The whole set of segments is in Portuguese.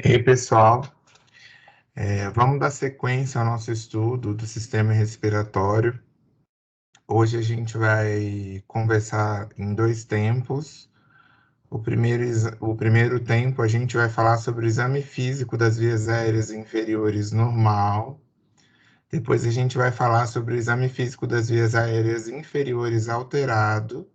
E aí, pessoal, vamos dar sequência ao nosso estudo do sistema respiratório. Hoje a gente vai conversar em dois tempos. O primeiro tempo a gente vai falar sobre o exame físico das vias aéreas inferiores normal. Depois a gente vai falar sobre o exame físico das vias aéreas inferiores alterado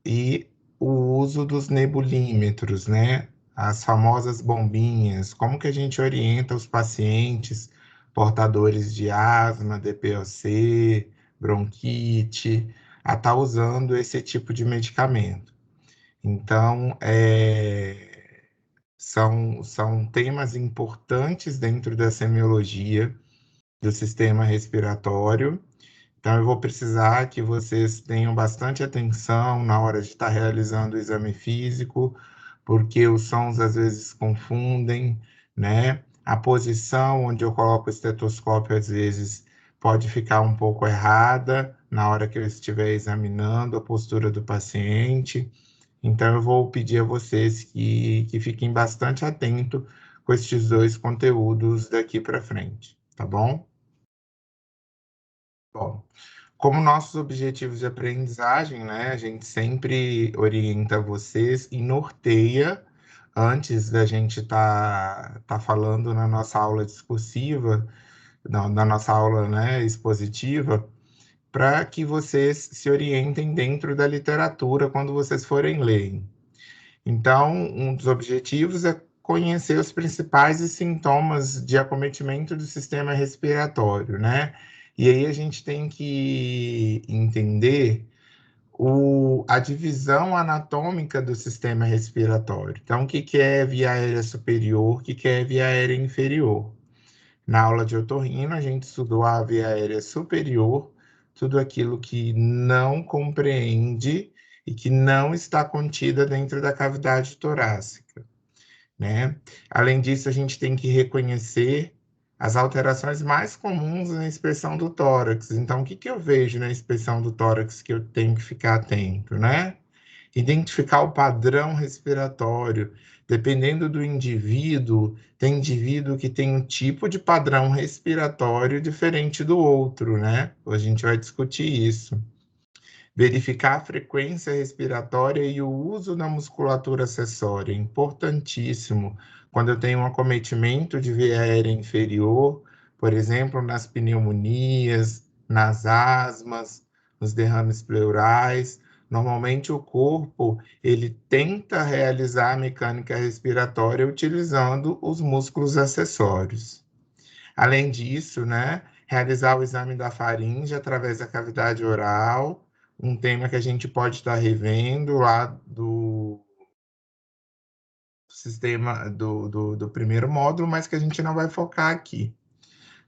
e o uso dos nebulímetros, né? As famosas bombinhas, como que a gente orienta os pacientes portadores de asma, DPOC, bronquite, a estar usando esse tipo de medicamento. Então, são temas importantes dentro da semiologia do sistema respiratório. Então, eu vou precisar que vocês tenham bastante atenção na hora de estar realizando o exame físico, porque os sons às vezes confundem, né? A posição onde eu coloco o estetoscópio às vezes pode ficar um pouco errada na hora que eu estiver examinando a postura do paciente. Então, eu vou pedir a vocês que fiquem bastante atentos com estes dois conteúdos daqui para frente, tá bom? Bom, como nossos objetivos de aprendizagem, né, a gente sempre orienta vocês e norteia antes da gente tá falando na nossa aula discursiva, na nossa aula, né, expositiva, para que vocês se orientem dentro da literatura quando vocês forem ler. Então, um dos objetivos é conhecer os principais sintomas de acometimento do sistema respiratório, né? E aí a gente tem que entender a divisão anatômica do sistema respiratório. Então, o que que é via aérea superior, o que que é via aérea inferior? Na aula de otorrino, a gente estudou a via aérea superior, tudo aquilo que não compreende e que não está contida dentro da cavidade torácica, né? Além disso, a gente tem que reconhecer as alterações mais comuns na inspeção do tórax. Então, o que que eu vejo na inspeção do tórax que eu tenho que ficar atento, né? Identificar o padrão respiratório. Dependendo do indivíduo, tem indivíduo que tem um tipo de padrão respiratório diferente do outro, né? A gente vai discutir isso. Verificar a frequência respiratória e o uso da musculatura acessória, importantíssimo. Quando eu tenho um acometimento de via aérea inferior, por exemplo, nas pneumonias, nas asmas, nos derrames pleurais, normalmente o corpo ele tenta realizar a mecânica respiratória utilizando os músculos acessórios. Além disso, né, realizar o exame da faringe através da cavidade oral, um tema que a gente pode estar revendo lá do sistema do primeiro módulo, mas que a gente não vai focar aqui,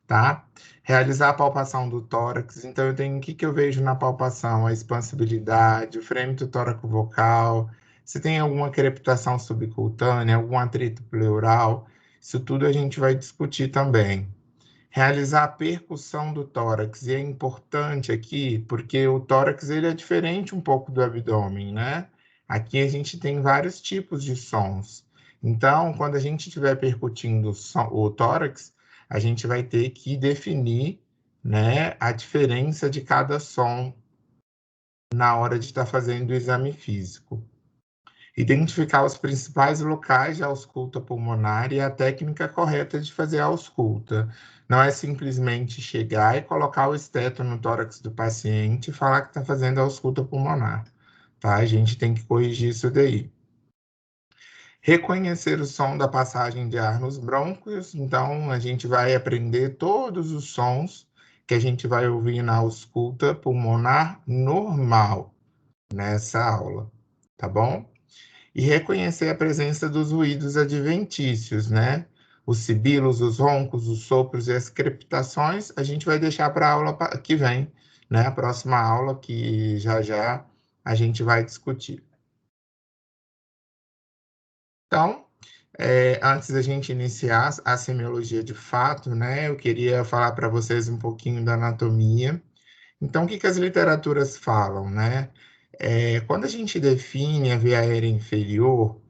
tá? Realizar a palpação do tórax, então eu tenho o que eu vejo na palpação? A expansibilidade, o frêmito tóraco-vocal, se tem alguma crepitação subcutânea, algum atrito pleural, isso tudo a gente vai discutir também. Realizar a percussão do tórax, e é importante aqui, porque o tórax ele é diferente um pouco do abdômen, né? Aqui a gente tem vários tipos de sons. Então, quando a gente estiver percutindo o tórax, a gente vai ter que definir, né, a diferença de cada som na hora de estar fazendo o exame físico. Identificar os principais locais de ausculta pulmonar e a técnica correta de fazer a ausculta. Não é simplesmente chegar e colocar o esteto no tórax do paciente e falar que está fazendo a ausculta pulmonar, tá? A gente tem que corrigir isso daí. Reconhecer o som da passagem de ar nos brônquios, então a gente vai aprender todos os sons que a gente vai ouvir na ausculta pulmonar normal nessa aula, tá bom? E reconhecer a presença dos ruídos adventícios, né? Os sibilos, os roncos, os sopros e as crepitações, a gente vai deixar para a aula que vem, né? A próxima aula que já já a gente vai discutir. Então, antes da gente iniciar a semiologia de fato, né? Eu queria falar para vocês um pouquinho da anatomia. Então, o que que as literaturas falam, né? Quando a gente define a via aérea inferior,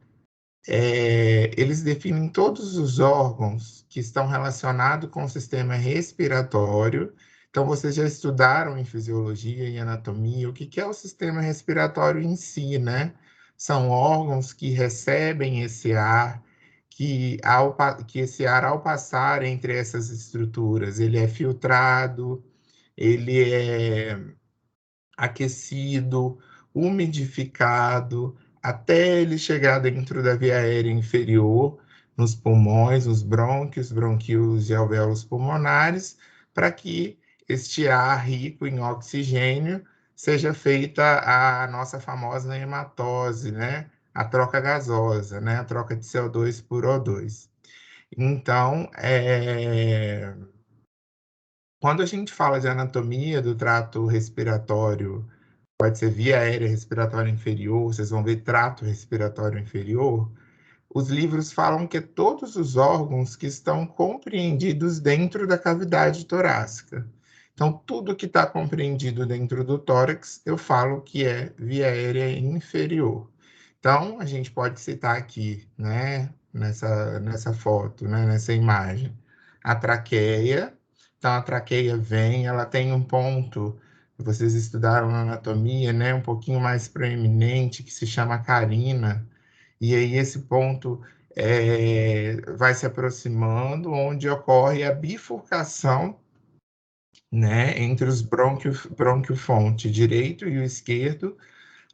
eles definem todos os órgãos que estão relacionados com o sistema respiratório. Então, vocês já estudaram em fisiologia e anatomia o que é o sistema respiratório em si, né? São órgãos que recebem esse ar, que esse ar, ao passar entre essas estruturas, ele é filtrado, ele é aquecido, umidificado, até ele chegar dentro da via aérea inferior, nos pulmões, os brônquios, bronquíolos e alvéolos pulmonares, para que este ar rico em oxigênio seja feita a nossa famosa hematose, né? A troca gasosa, né? A troca de CO2 por O2. Então, quando a gente fala de anatomia do trato respiratório, pode ser via aérea respiratória inferior, vocês vão ver trato respiratório inferior, os livros falam que todos os órgãos que estão compreendidos dentro da cavidade torácica. Então, tudo que está compreendido dentro do tórax, eu falo que é via aérea inferior. Então, a gente pode citar aqui, né, nessa foto, né, nessa imagem, a traqueia. Então, a traqueia vem, ela tem um ponto, vocês estudaram na anatomia, né, um pouquinho mais proeminente, que se chama carina. E aí esse ponto vai se aproximando, onde ocorre a bifurcação, né, entre os brônquio-fonte direito e o esquerdo.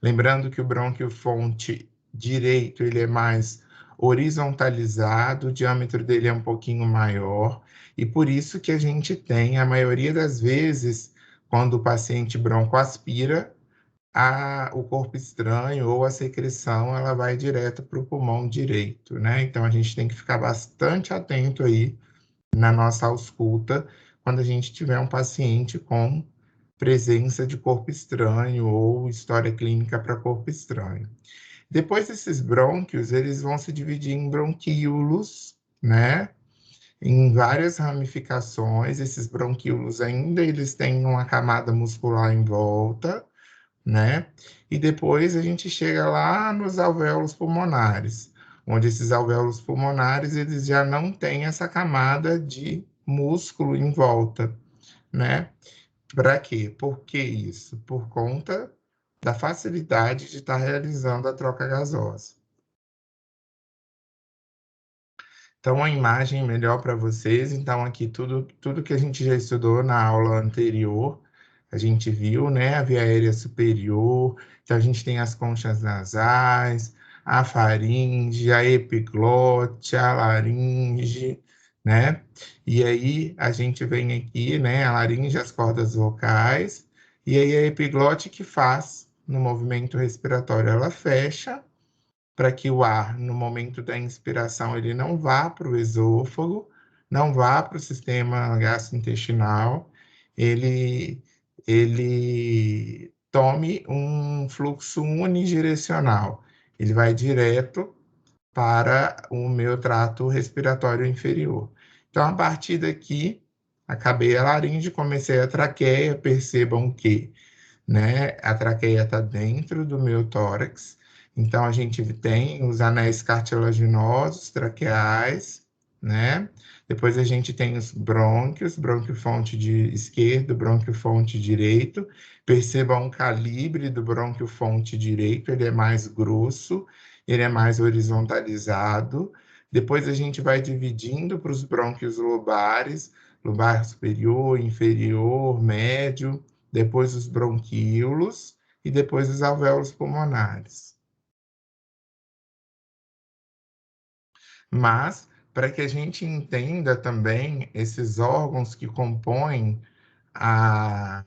Lembrando que o brônquio-fonte direito ele é mais horizontalizado, o diâmetro dele é um pouquinho maior, e por isso que a gente tem, a maioria das vezes, quando o paciente broncoaspira, o corpo estranho ou a secreção ela vai direto para o pulmão direito, né? Então a gente tem que ficar bastante atento aí na nossa ausculta quando a gente tiver um paciente com presença de corpo estranho ou história clínica para corpo estranho. Depois desses brônquios, eles vão se dividir em bronquíolos, né? Em várias ramificações, esses bronquíolos ainda eles têm uma camada muscular em volta, né? E depois a gente chega lá nos alvéolos pulmonares, onde esses alvéolos pulmonares eles já não têm essa camada de músculo em volta, né? Para quê? Por que isso? Por conta da facilidade de estar realizando a troca gasosa. Então, a imagem melhor para vocês. Então, aqui tudo que a gente já estudou na aula anterior, a gente viu, né? A via aérea superior, então a gente tem as conchas nasais, a faringe, a epiglote, a laringe, né? E aí a gente vem aqui, né? A laringe, as cordas vocais, e aí a epiglote que faz no movimento respiratório, ela fecha para que o ar, no momento da inspiração, ele não vá para o esôfago, não vá para o sistema gastrointestinal, ele, ele tome um fluxo unidirecional. Ele vai direto para o meu trato respiratório inferior. Então, a partir daqui, acabei a laringe, comecei a traqueia, percebam que, né? A traqueia está dentro do meu tórax, então a gente tem os anéis cartilaginosos traqueais, né? Depois a gente tem os brônquios, brônquio-fonte de esquerdo, brônquio-fonte direito. Percebam o calibre do brônquio-fonte direito, ele é mais grosso, ele é mais horizontalizado. Depois a gente vai dividindo para os brônquios lobares, lobar superior, inferior, médio, depois os bronquíolos e depois os alvéolos pulmonares. Mas, para que a gente entenda também esses órgãos que compõem a,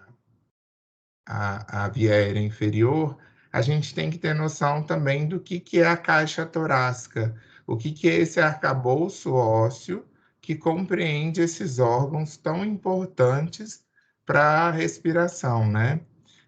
a via aérea inferior, a gente tem que ter noção também do que é a caixa torácica, o que é esse arcabouço ósseo que compreende esses órgãos tão importantes para a respiração, né?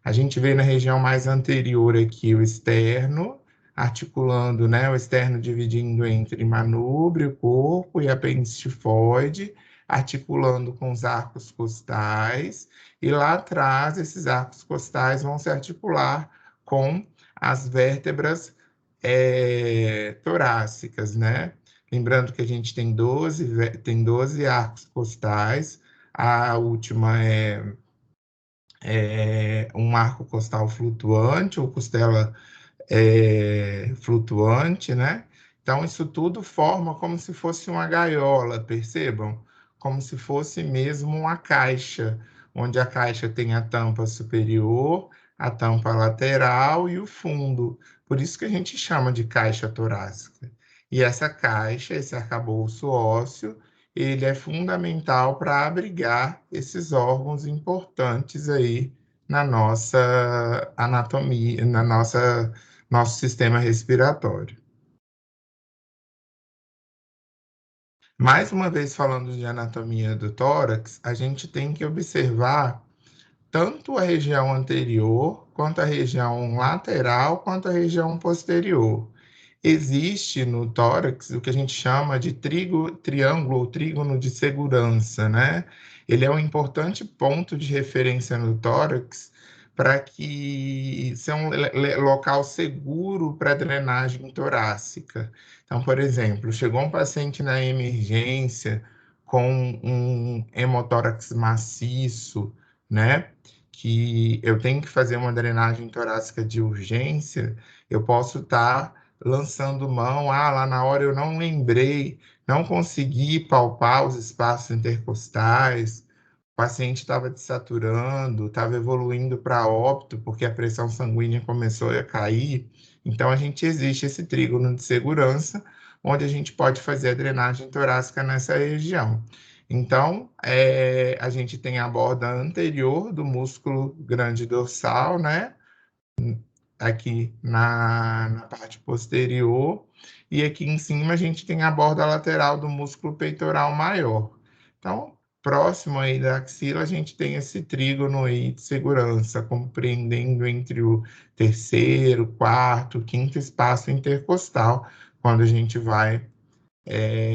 A gente vê na região mais anterior aqui o externo, articulando, né, o externo dividindo entre manúbrio, corpo e apêndice tifoide, articulando com os arcos costais, e lá atrás esses arcos costais vão se articular com as vértebras torácicas, né? Lembrando que a gente tem 12 arcos costais, a última é um arco costal flutuante, ou costela flutuante, né? Então, isso tudo forma como se fosse uma gaiola, percebam? Como se fosse mesmo uma caixa, onde a caixa tem a tampa superior, a tampa lateral e o fundo. Por isso que a gente chama de caixa torácica. E essa caixa, esse arcabouço ósseo, ele é fundamental para abrigar esses órgãos importantes aí na nossa anatomia, na nosso sistema respiratório. Mais uma vez falando de anatomia do tórax, a gente tem que observar tanto a região anterior, quanto a região lateral, quanto a região posterior. Existe no tórax o que a gente chama de triângulo ou trígono de segurança, né? Ele é um importante ponto de referência no tórax para que seja um local seguro para drenagem torácica. Então, por exemplo, chegou um paciente na emergência com um hemotórax maciço, né? Que eu tenho que fazer uma drenagem torácica de urgência, eu posso estar lançando mão, lá na hora eu não lembrei, não consegui palpar os espaços intercostais, o paciente estava desaturando, estava evoluindo para óbito, porque a pressão sanguínea começou a cair. Então, existe esse trígono de segurança, onde a gente pode fazer a drenagem torácica nessa região. Então, a gente tem a borda anterior do músculo grande dorsal, né? Aqui na parte posterior, e aqui em cima a gente tem a borda lateral do músculo peitoral maior. Então, próximo aí da axila, a gente tem esse trígono aí de segurança, compreendendo entre o terceiro, quarto, quinto espaço intercostal, quando a gente vai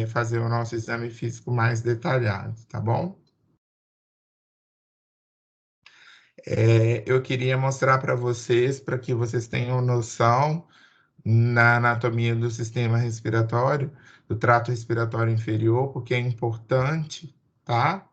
fazer o nosso exame físico mais detalhado, tá bom? Eu queria mostrar para vocês, para que vocês tenham noção na anatomia do sistema respiratório, do trato respiratório inferior, porque é importante, tá?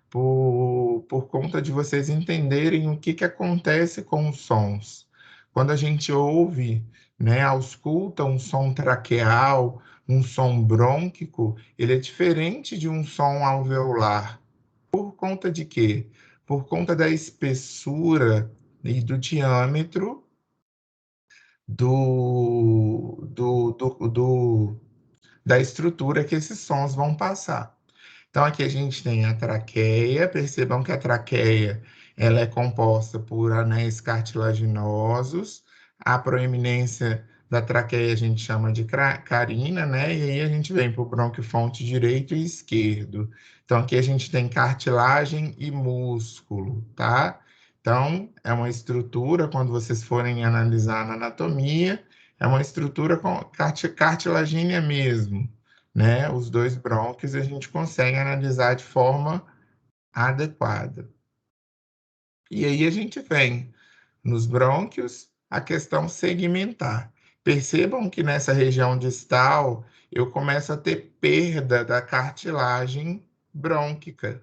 Por conta de vocês entenderem o que acontece com os sons. Quando a gente ouve, né, ausculta um som traqueal, um som brônquico, ele é diferente de um som alveolar. Por conta de quê? Por conta da espessura e do diâmetro da estrutura que esses sons vão passar. Então, aqui a gente tem a traqueia. Percebam que a traqueia ela é composta por anéis cartilaginosos. A proeminência da traqueia a gente chama de carina, né? E aí a gente vem para o brônquio-fonte direito e esquerdo. Então, aqui a gente tem cartilagem e músculo, tá? Então, é uma estrutura, quando vocês forem analisar na anatomia, é uma estrutura cartilagínea mesmo, né? Os dois brônquios a gente consegue analisar de forma adequada. E aí a gente vem nos brônquios a questão segmentar. Percebam que nessa região distal eu começo a ter perda da cartilagem brônquica.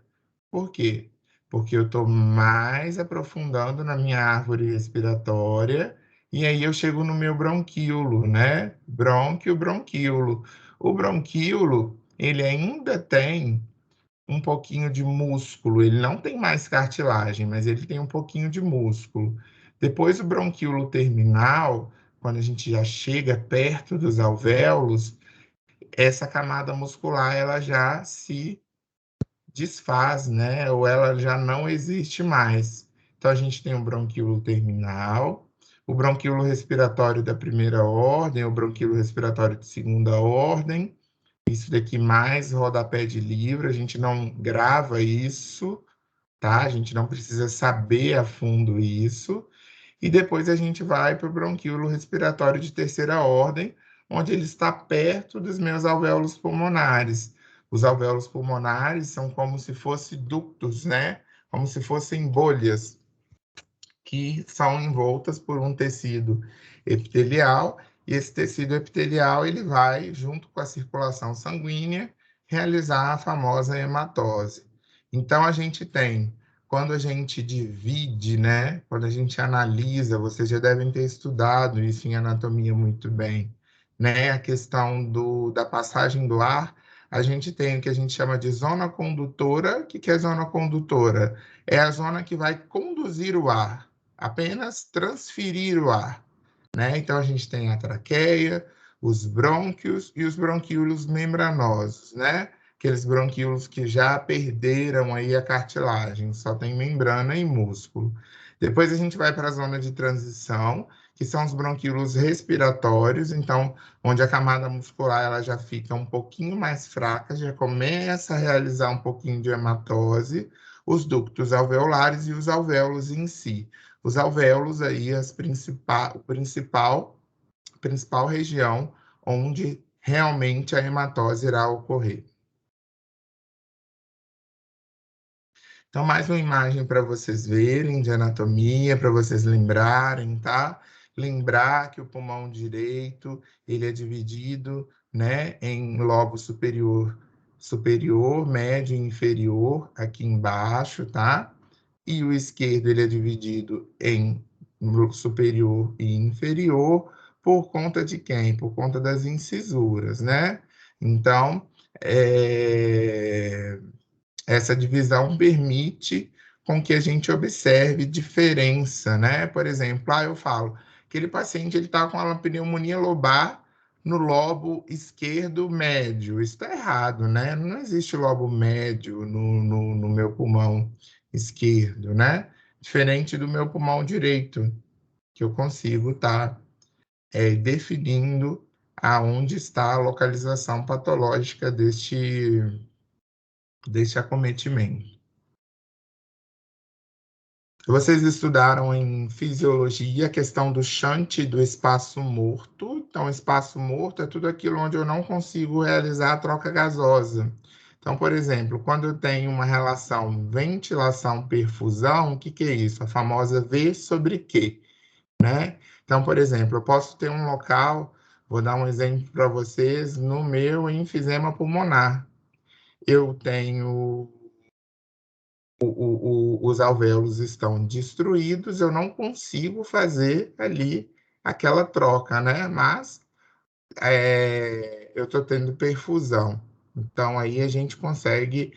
Por quê? Porque eu estou mais aprofundando na minha árvore respiratória e aí eu chego no meu bronquíolo, né? Brônquio, bronquíolo. O bronquíolo, ele ainda tem um pouquinho de músculo, ele não tem mais cartilagem, mas ele tem um pouquinho de músculo. Depois o bronquíolo terminal, quando a gente já chega perto dos alvéolos, essa camada muscular ela já se desfaz, né? Ou ela já não existe mais. Então a gente tem o bronquíolo terminal, o bronquíolo respiratório da primeira ordem, o bronquíolo respiratório de segunda ordem. Isso daqui mais rodapé de livro, a gente não grava isso, tá? A gente não precisa saber a fundo isso. E depois a gente vai para o bronquíolo respiratório de terceira ordem, onde ele está perto dos meus alvéolos pulmonares. Os alvéolos pulmonares são como se fossem ductos, né? Como se fossem bolhas que são envoltas por um tecido epitelial e esse tecido epitelial ele vai, junto com a circulação sanguínea, realizar a famosa hematose. Então, a gente tem, quando a gente divide, né, quando a gente analisa, vocês já devem ter estudado isso em anatomia muito bem, né, a questão da passagem do ar, a gente tem o que a gente chama de zona condutora. O que é zona condutora? É a zona que vai conduzir o ar, apenas transferir o ar, né? Então, a gente tem a traqueia, os brônquios e os bronquíolos membranosos, né? Aqueles bronquíolos que já perderam aí a cartilagem, só tem membrana e músculo. Depois a gente vai para a zona de transição, que são os bronquíolos respiratórios, então, onde a camada muscular ela já fica um pouquinho mais fraca, já começa a realizar um pouquinho de hematose, os ductos alveolares e os alvéolos em si. Os alvéolos aí, principal região onde realmente a hematose irá ocorrer. Então, mais uma imagem para vocês verem de anatomia, para vocês lembrarem, tá? Lembrar que o pulmão direito, ele é dividido, né, em lobo superior, médio e inferior, aqui embaixo, tá? E o esquerdo, ele é dividido em superior e inferior, por conta de quem? Por conta das incisuras, né? Então, essa divisão permite com que a gente observe diferença, né? Por exemplo, eu falo, aquele paciente ele está com uma pneumonia lobar no lobo esquerdo médio. Isso está errado, né? Não existe lobo médio no meu pulmão esquerdo, né? Diferente do meu pulmão direito, que eu consigo estar definindo aonde está a localização patológica deste acometimento. Vocês estudaram em fisiologia a questão do shunt do espaço morto. Então, espaço morto é tudo aquilo onde eu não consigo realizar a troca gasosa. Então, por exemplo, quando eu tenho uma relação ventilação-perfusão, o que é isso? A famosa V sobre Q, né? Então, por exemplo, eu posso ter um local, vou dar um exemplo para vocês, no meu enfisema pulmonar. Eu tenho os alvéolos estão destruídos, eu não consigo fazer ali aquela troca, né? Mas eu estou tendo perfusão. Então, aí a gente consegue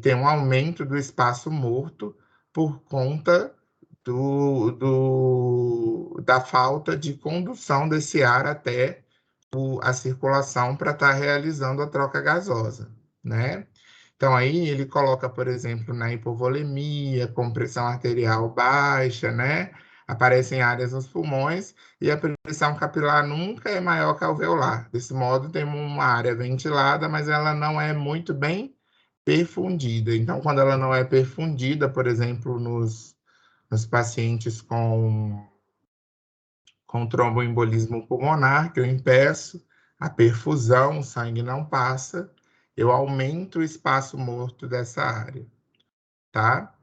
ter um aumento do espaço morto por conta da falta de condução desse ar até a circulação para estar realizando a troca gasosa, né? Então, aí ele coloca, por exemplo, na hipovolemia, com pressão arterial baixa, né? Aparecem áreas nos pulmões e a pressão capilar nunca é maior que a alveolar. Desse modo, temos uma área ventilada, mas ela não é muito bem perfundida. Então, quando ela não é perfundida, por exemplo, nos pacientes com tromboembolismo pulmonar, que eu impeço a perfusão, o sangue não passa, eu aumento o espaço morto dessa área, tá?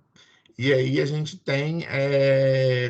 E aí a gente tem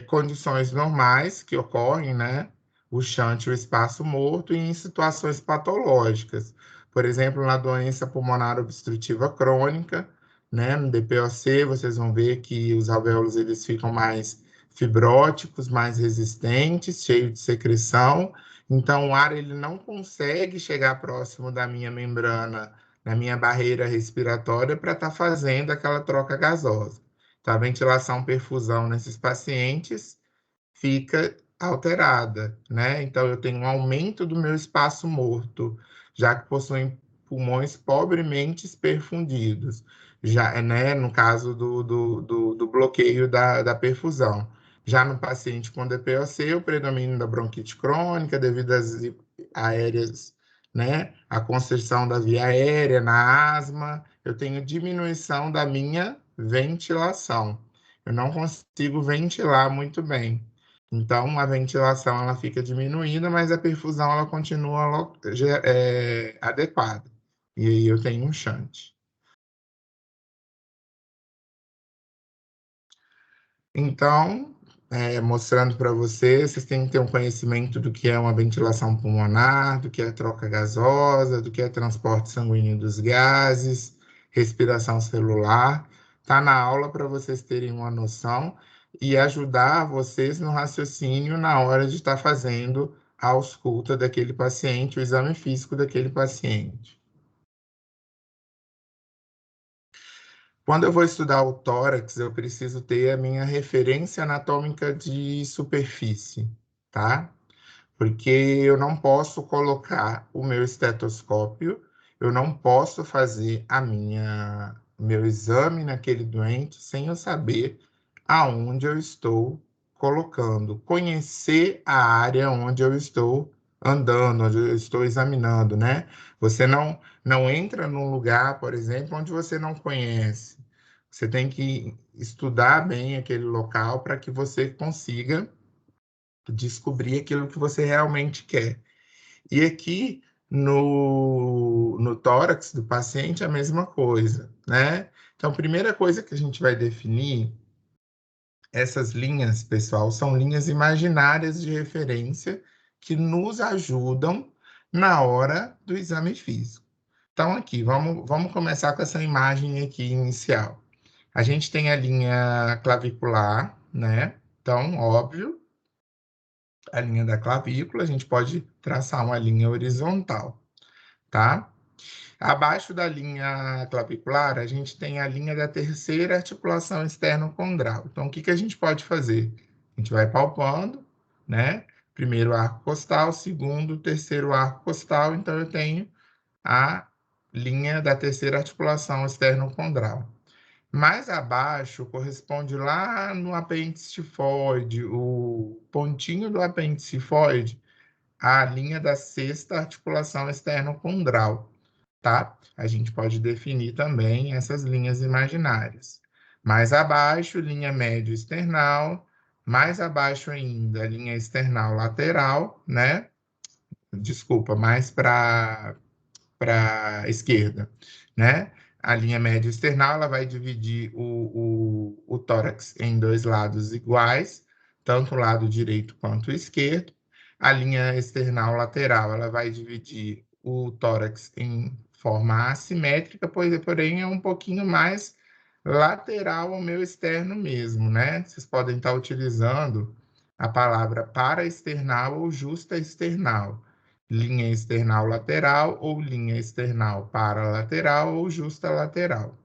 condições normais que ocorrem, né? O shunt, o espaço morto, e em situações patológicas. Por exemplo, na doença pulmonar obstrutiva crônica, né? No DPOC, vocês vão ver que os alvéolos eles ficam mais fibróticos, mais resistentes, cheios de secreção. Então, o ar ele não consegue chegar próximo da minha membrana, da minha barreira respiratória, para estar fazendo aquela troca gasosa. Então, a ventilação perfusão nesses pacientes fica alterada, né? Então, eu tenho um aumento do meu espaço morto, já que possuem pulmões pobremente perfundidos, já, né? No caso do bloqueio da perfusão. Já no paciente com DPOC, o predomínio da bronquite crônica, devido às aéreas, né? A constrição da via aérea, na asma, eu tenho diminuição da minha ventilação. Eu não consigo ventilar muito bem. Então, a ventilação ela fica diminuída, mas a perfusão ela continua adequada. E aí eu tenho um shunt. Então, mostrando para vocês têm que ter um conhecimento do que é uma ventilação pulmonar, do que é troca gasosa, do que é transporte sanguíneo dos gases, respiração celular. Está na aula para vocês terem uma noção e ajudar vocês no raciocínio na hora de estar fazendo a ausculta daquele paciente, o exame físico daquele paciente. Quando eu vou estudar o tórax, eu preciso ter a minha referência anatômica de superfície, tá? Porque eu não posso colocar o meu estetoscópio, eu não posso fazer meu exame naquele doente sem eu saber aonde eu estou colocando, conhecer a área onde eu estou andando, onde eu estou examinando, né? Você não entra num lugar, por exemplo, onde você não conhece. Você tem que estudar bem aquele local para que você consiga descobrir aquilo que você realmente quer. E aqui no tórax do paciente é a mesma coisa, né? Então, a primeira coisa que a gente vai definir, essas linhas, pessoal, são linhas imaginárias de referência que nos ajudam na hora do exame físico. Então, aqui, vamos começar com essa imagem aqui inicial. A gente tem a linha clavicular, né? Então, óbvio, a linha da clavícula, a gente pode traçar uma linha horizontal, tá? Abaixo da linha clavicular, a gente tem a linha da terceira articulação externo-condral. Então, o que a gente pode fazer? A gente vai palpando, né? Primeiro arco costal, segundo, terceiro arco costal. Então, eu tenho a linha da terceira articulação externo-condral. Mais abaixo, corresponde lá no apêndice tifoide, o pontinho do apêndice tifoide, a linha da sexta articulação externo-condral, tá? A gente pode definir também essas linhas imaginárias. Mais abaixo, linha médio-esternal, mais abaixo ainda, linha esternal lateral, né? Desculpa, mais para a esquerda, né? A linha média external ela vai dividir o tórax em dois lados iguais, tanto o lado direito quanto o esquerdo. A linha external lateral ela vai dividir o tórax em forma assimétrica, porém é um pouquinho mais lateral ao meu externo mesmo, né? Vocês podem estar utilizando a palavra paraesternal ou justa external, linha external lateral ou linha external paralateral ou justa lateral.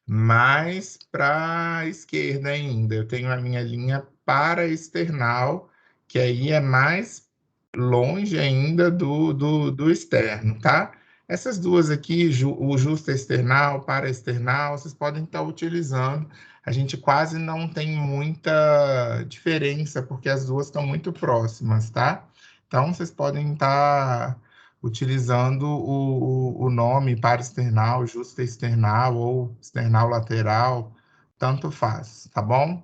Mais para a esquerda ainda, eu tenho a minha linha paraesternal, que aí é mais longe ainda do externo, tá? Essas duas aqui, o justa external, paraesternal, vocês podem estar utilizando. A gente quase não tem muita diferença, porque as duas estão muito próximas, tá? Então, vocês podem estar utilizando o nome paraesternal, justa external ou external lateral, tanto faz, tá bom?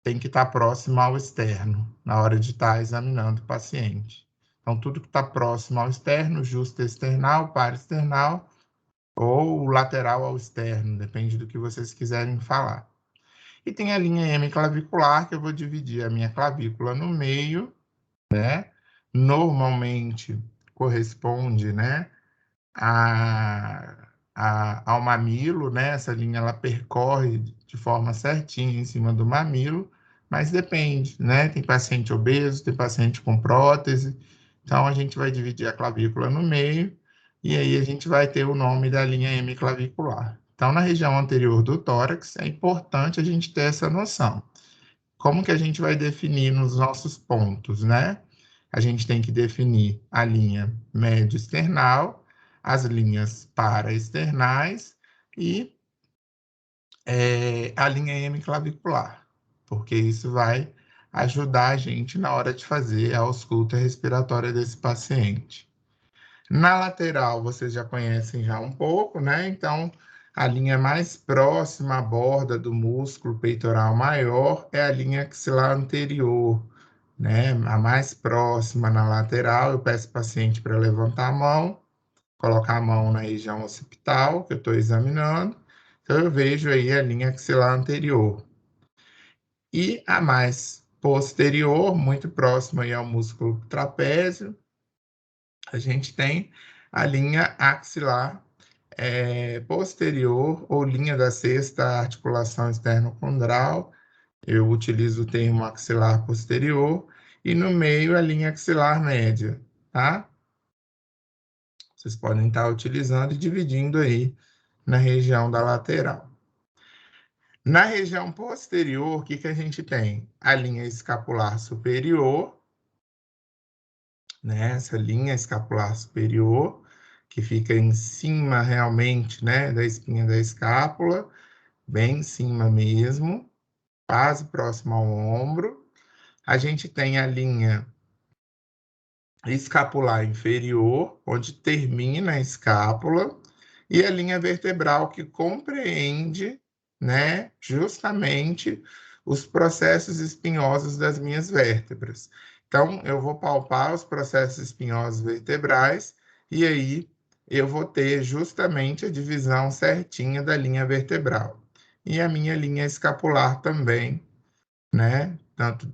Tem que estar próximo ao externo na hora de estar examinando o paciente. Então, tudo que está próximo ao externo, justa external, paraesternal ou lateral ao externo, depende do que vocês quiserem falar. E tem a linha hemiclavicular, que eu vou dividir a minha clavícula no meio, né? Normalmente corresponde, né, ao mamilo, né? Essa linha ela percorre de forma certinha em cima do mamilo, mas depende, né? Tem paciente obeso, tem paciente com prótese, então a gente vai dividir a clavícula no meio e aí a gente vai ter o nome da linha hemiclavicular. Então, na região anterior do tórax, é importante a gente ter essa noção. Como que a gente vai definir nos nossos pontos, né? A gente tem que definir a linha médio-external, as linhas paraesternais e a linha hemiclavicular, porque isso vai ajudar a gente na hora de fazer a ausculta respiratória desse paciente. Na lateral, vocês já conhecem já um pouco, né? Então, a linha mais próxima à borda do músculo peitoral maior é a linha axilar anterior, né? A mais próxima na lateral, eu peço ao paciente para levantar a mão, colocar a mão na região occipital, que eu estou examinando. Então, eu vejo aí a linha axilar anterior. E a mais posterior, muito próxima aí ao músculo trapézio, a gente tem a linha axilar posterior ou linha da sexta articulação externo-condral. Eu utilizo o termo axilar posterior e no meio a linha axilar média, tá? Vocês podem estar utilizando e dividindo aí na região da lateral. Na região posterior, o que que a gente tem? A linha escapular superior, né? Essa linha escapular superior, que fica em cima realmente, né, da espinha da escápula, bem em cima mesmo, quase próximo ao ombro. A gente tem a linha escapular inferior, onde termina a escápula, e a linha vertebral que compreende, né, justamente os processos espinhosos das minhas vértebras. Então, eu vou palpar os processos espinhosos vertebrais e aí eu vou ter justamente a divisão certinha da linha vertebral. E a minha linha escapular também, né? Tanto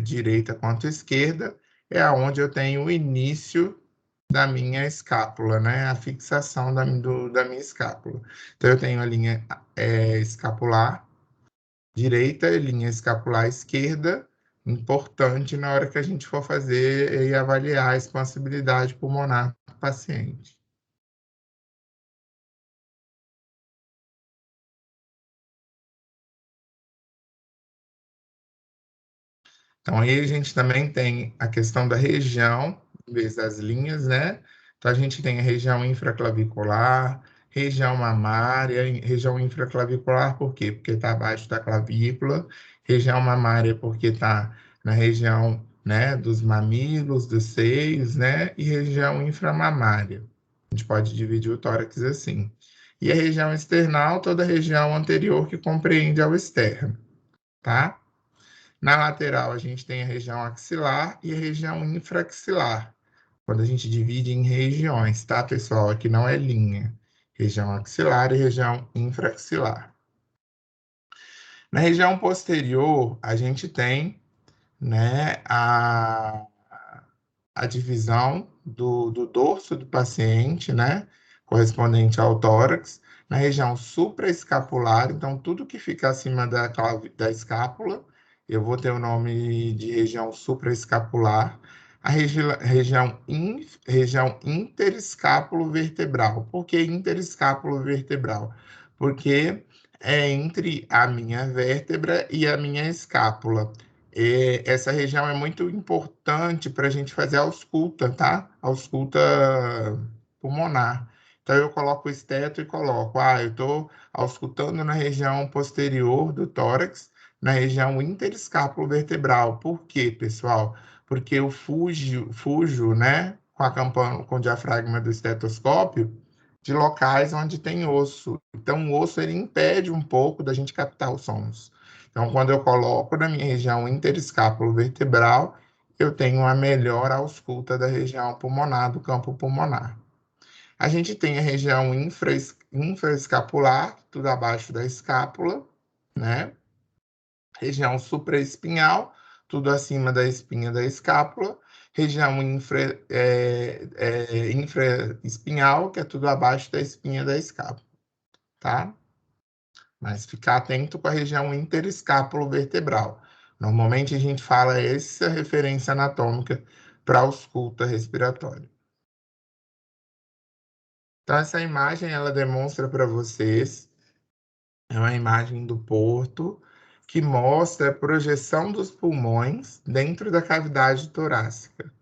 direita quanto esquerda, é aonde eu tenho o início da minha escápula, né? A fixação da minha escápula. Então, eu tenho a linha escapular direita e linha escapular esquerda, importante na hora que a gente for fazer e avaliar a expansibilidade pulmonar do paciente. Então, aí a gente também tem a questão da região, em vez das linhas, né? Então, a gente tem a região infraclavicular, região mamária, região infraclavicular, por quê? Porque está abaixo da clavícula, região mamária, porque está na região, né, dos mamilos, dos seios, né? E região inframamária. A gente pode dividir o tórax assim. E a região external, toda a região anterior que compreende ao externo, tá? Na lateral, a gente tem a região axilar e a região infraxilar, quando a gente divide em regiões, tá, pessoal? Aqui não é linha. Região axilar e região infraxilar. Na região posterior, a gente tem, né, a divisão do dorso do paciente, né, correspondente ao tórax, na região supraescapular, então tudo que fica acima da escápula, eu vou ter o nome de região supraescapular, a região interescápulo vertebral. Por que interescápulo vertebral? Porque é entre a minha vértebra e a minha escápula. Essa região é muito importante para a gente fazer a ausculta, tá? Ausculta pulmonar. Então, eu coloco o esteto e coloco, eu estou auscultando na região posterior do tórax, na região interescápulo vertebral. Por quê, pessoal? Porque eu fujo, né, com a campana, com o diafragma do estetoscópio, de locais onde tem osso. Então, o osso ele impede um pouco da gente captar os sons. Então, quando eu coloco na minha região interescápulo vertebral, eu tenho uma melhor ausculta da região pulmonar, do campo pulmonar. A gente tem a região infraescapular, tudo abaixo da escápula, né? Região supraespinhal, tudo acima da espinha da escápula. Região infraespinhal, que é tudo abaixo da espinha da escápula, tá? Mas ficar atento com a região interescápulo vertebral. Normalmente a gente fala essa referência anatômica para a ausculta respiratória. Então, essa imagem ela demonstra para vocês, é uma imagem do porto que mostra a projeção dos pulmões dentro da cavidade torácica,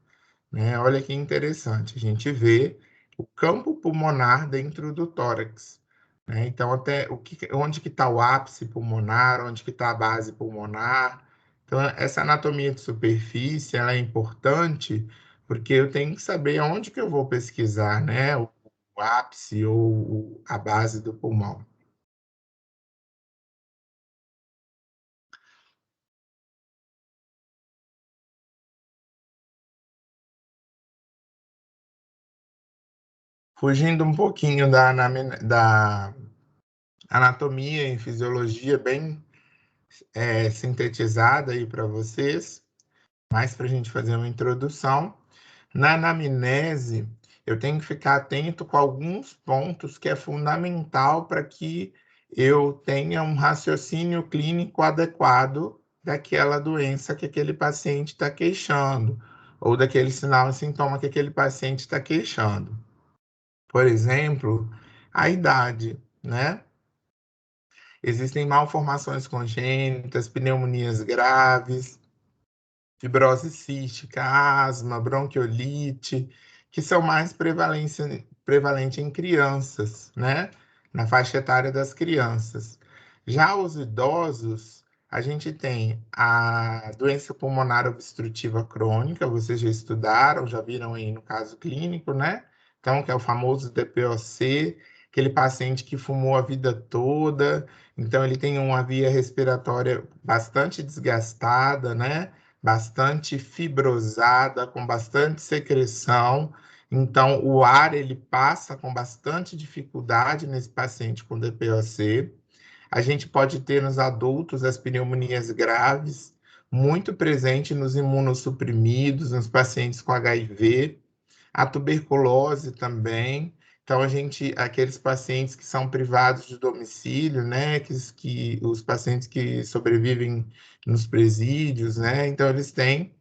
né? Olha que interessante, a gente vê o campo pulmonar dentro do tórax, né? Então, até onde que está o ápice pulmonar, onde que está a base pulmonar. Então, essa anatomia de superfície, ela é importante porque eu tenho que saber onde que eu vou pesquisar, né? O ápice ou a base do pulmão. Fugindo um pouquinho da anatomia e fisiologia bem sintetizada aí para vocês, mais para a gente fazer uma introdução. Na anamnese, eu tenho que ficar atento com alguns pontos que é fundamental para que eu tenha um raciocínio clínico adequado daquela doença que aquele paciente está queixando, ou daquele sinal e sintoma que aquele paciente está queixando. Por exemplo, a idade, né? Existem malformações congênitas, pneumonias graves, fibrose cística, asma, bronquiolite, que são mais prevalentes em crianças, né? Na faixa etária das crianças. Já os idosos, a gente tem a doença pulmonar obstrutiva crônica, vocês já estudaram, já viram aí no caso clínico, né? Então, que é o famoso DPOC, aquele paciente que fumou a vida toda, então ele tem uma via respiratória bastante desgastada, né? Bastante fibrosada, com bastante secreção. Então, o ar ele passa com bastante dificuldade nesse paciente com DPOC. A gente pode ter nos adultos as pneumonias graves, muito presente nos imunossuprimidos, nos pacientes com HIV, a tuberculose também. Então, aqueles pacientes que são privados de domicílio, né, que os pacientes que sobrevivem nos presídios, né, então eles têm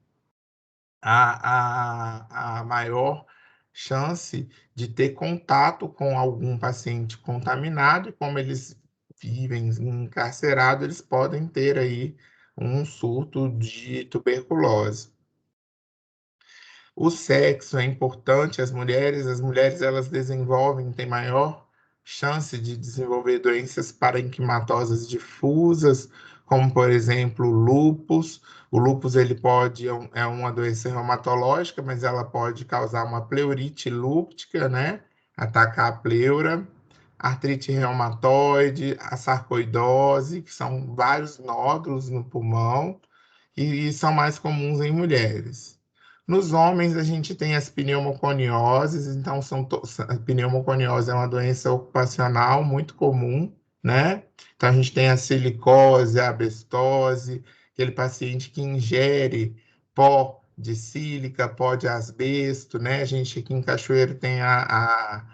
a maior chance de ter contato com algum paciente contaminado, e como eles vivem encarcerados, eles podem ter aí um surto de tuberculose. O sexo é importante, as mulheres elas desenvolvem, têm maior chance de desenvolver doenças parenquimatosas difusas, como por exemplo o lúpus. O lúpus ele é uma doença reumatológica, mas ela pode causar uma pleurite lúptica, né? Atacar a pleura, artrite reumatoide, a sarcoidose, que são vários nódulos no pulmão e são mais comuns em mulheres. Nos homens, a gente tem as pneumoconioses, então a pneumoconiose é uma doença ocupacional muito comum, né? Então a gente tem a silicose, a asbestose, aquele paciente que ingere pó de sílica, pó de asbesto, né? A gente aqui em Cachoeiro tem a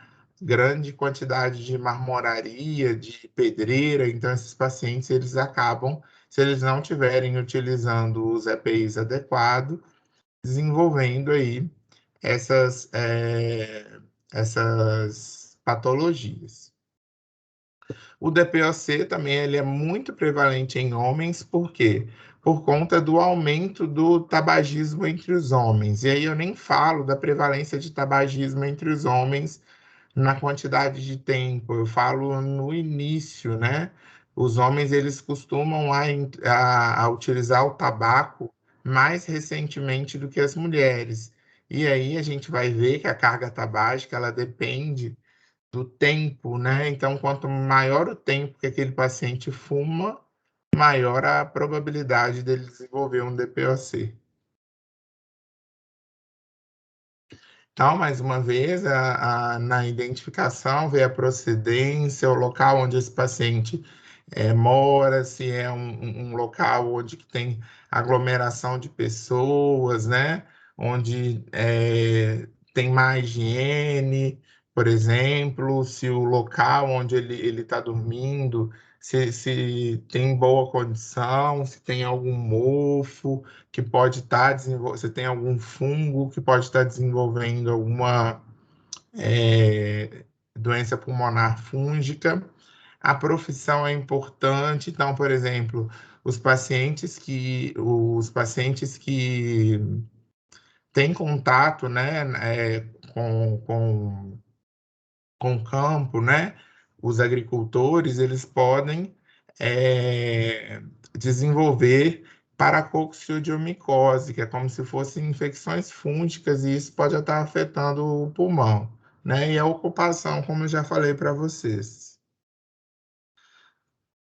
grande quantidade de marmoraria, de pedreira, então esses pacientes eles acabam, se eles não estiverem utilizando os EPIs adequados, desenvolvendo aí essas, essas patologias. O DPOC também ele é muito prevalente em homens, por quê? Por conta do aumento do tabagismo entre os homens. E aí eu nem falo da prevalência de tabagismo entre os homens na quantidade de tempo, eu falo no início, né? Os homens eles costumam a utilizar o tabaco mais recentemente do que as mulheres. E aí a gente vai ver que a carga tabágica ela depende do tempo, né? Então, quanto maior o tempo que aquele paciente fuma, maior a probabilidade dele desenvolver um DPOC. Então, mais uma vez, na identificação, ver a procedência, o local onde esse paciente mora, se é um local onde que tem aglomeração de pessoas, né? Onde tem má higiene, por exemplo, se o local onde ele está dormindo, se tem boa condição, se tem algum mofo que pode estar desenvolvendo, se tem algum fungo que pode estar desenvolvendo alguma doença pulmonar fúngica. A profissão é importante, então, por exemplo, os pacientes que têm contato, né, com o campo, né, os agricultores, eles podem desenvolver paracoccidiomicose, que é como se fossem infecções fúngicas, e isso pode estar afetando o pulmão, né, e a ocupação, como eu já falei para vocês.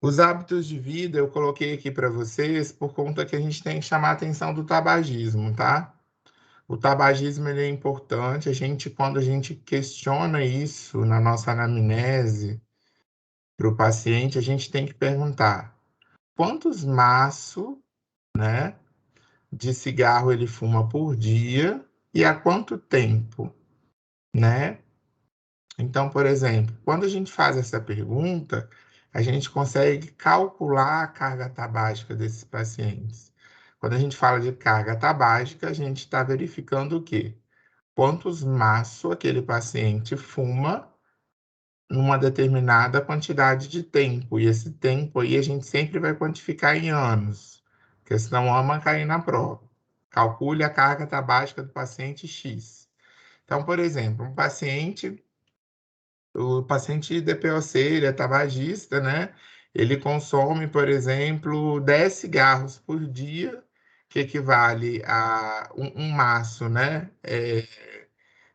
Os hábitos de vida eu coloquei aqui para vocês por conta que a gente tem que chamar a atenção do tabagismo, tá? O tabagismo ele é importante, quando a gente questiona isso na nossa anamnese para o paciente, a gente tem que perguntar: quantos maços, né, de cigarro ele fuma por dia e há quanto tempo, né? Então, por exemplo, quando a gente faz essa pergunta, a gente consegue calcular a carga tabágica desses pacientes. Quando a gente fala de carga tabágica, a gente está verificando o quê? Quantos maços aquele paciente fuma numa determinada quantidade de tempo. E esse tempo aí a gente sempre vai quantificar em anos, porque senão ama cair na prova. Calcule a carga tabágica do paciente X. Então, por exemplo, o paciente DPOC, ele é tabagista, né? Ele consome, por exemplo, 10 cigarros por dia, que equivale a um maço, né?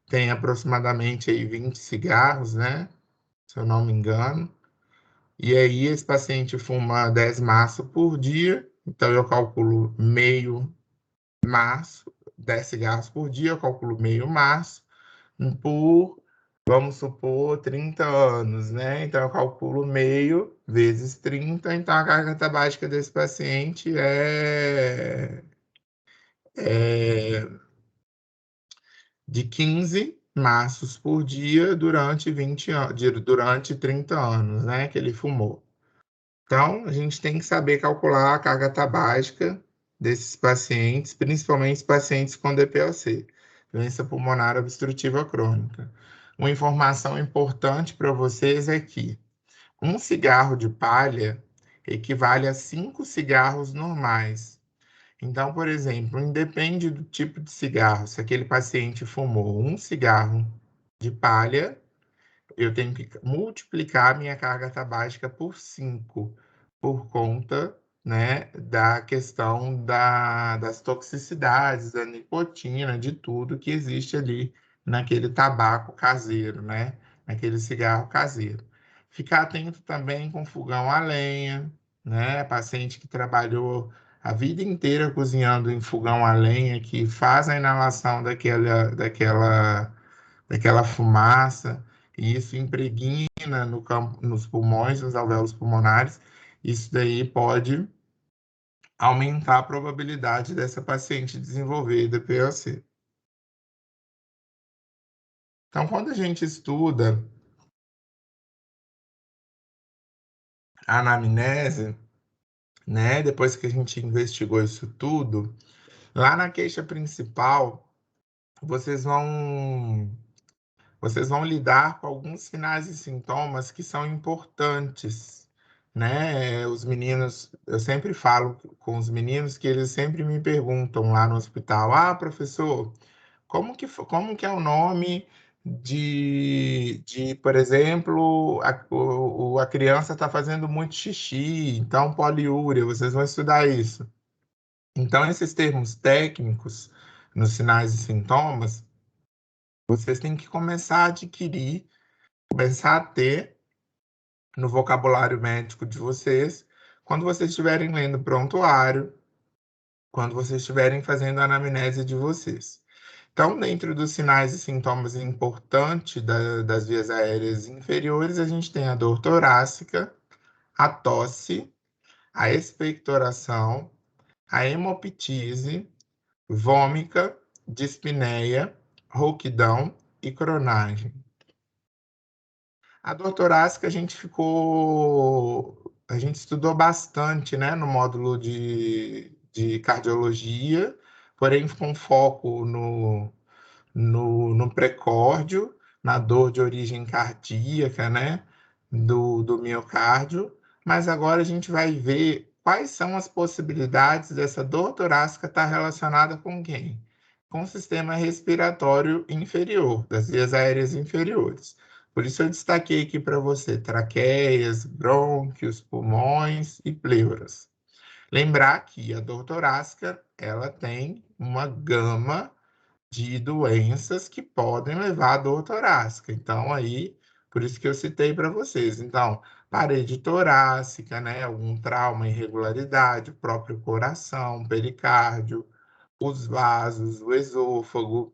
Tem aproximadamente aí 20 cigarros, né? Se eu não me engano. E aí, esse paciente fuma 10 maços por dia, então eu calculo meio maço, 10 cigarros por dia, eu calculo meio maço, por, vamos supor, 30 anos, né? Então eu calculo meio vezes 30, então a carga tabágica desse paciente é de 15 maços por dia durante 20 anos, durante 30 anos, né? Que ele fumou. Então, a gente tem que saber calcular a carga tabágica desses pacientes, principalmente os pacientes com DPOC, doença pulmonar obstrutiva crônica. Uma informação importante para vocês é que um cigarro de palha equivale a 5 cigarros normais. Então, por exemplo, independe do tipo de cigarro, se aquele paciente fumou um cigarro de palha, eu tenho que multiplicar a minha carga tabágica por 5, por conta, né, da questão das toxicidades, da nicotina, de tudo que existe ali naquele tabaco caseiro, né, naquele cigarro caseiro. Ficar atento também com fogão a lenha, né, paciente que trabalhou a vida inteira cozinhando em fogão a lenha, que faz a inalação daquela fumaça, e isso impregna no campo, nos pulmões, nos alvéolos pulmonares. Isso daí pode aumentar a probabilidade dessa paciente desenvolver DPOC. Então, quando a gente estuda a anamnese, né, depois que a gente investigou isso tudo, lá na queixa principal, vocês vão vocês vão lidar com alguns sinais e sintomas que são importantes, né? Os meninos, eu sempre falo com os meninos que eles sempre me perguntam lá no hospital: "Ah, professor, como que é o nome por exemplo, a criança está fazendo muito xixi, então poliúria, vocês vão estudar isso." Então, esses termos técnicos nos sinais e sintomas, vocês têm que começar a adquirir, começar a ter no vocabulário médico de vocês, quando vocês estiverem lendo prontuário, quando vocês estiverem fazendo a anamnese de vocês. Então, dentro dos sinais e sintomas importantes das vias aéreas inferiores, a gente tem a dor torácica, a tosse, a expectoração, a hemoptise, vômica, dispneia, rouquidão e cronagem. A dor torácica a gente estudou bastante, né, no módulo de cardiologia, porém com foco no precórdio, na dor de origem cardíaca, né, do miocárdio, mas agora a gente vai ver quais são as possibilidades dessa dor torácica estar relacionada com quem? Com o sistema respiratório inferior, das vias aéreas inferiores. Por isso eu destaquei aqui para você traqueias, brônquios, pulmões e pleuras. Lembrar que a dor torácica, ela tem uma gama de doenças que podem levar à dor torácica. Então, aí, por isso que eu citei para vocês. Então, parede torácica, né? Algum trauma, irregularidade, o próprio coração, pericárdio, os vasos, o esôfago,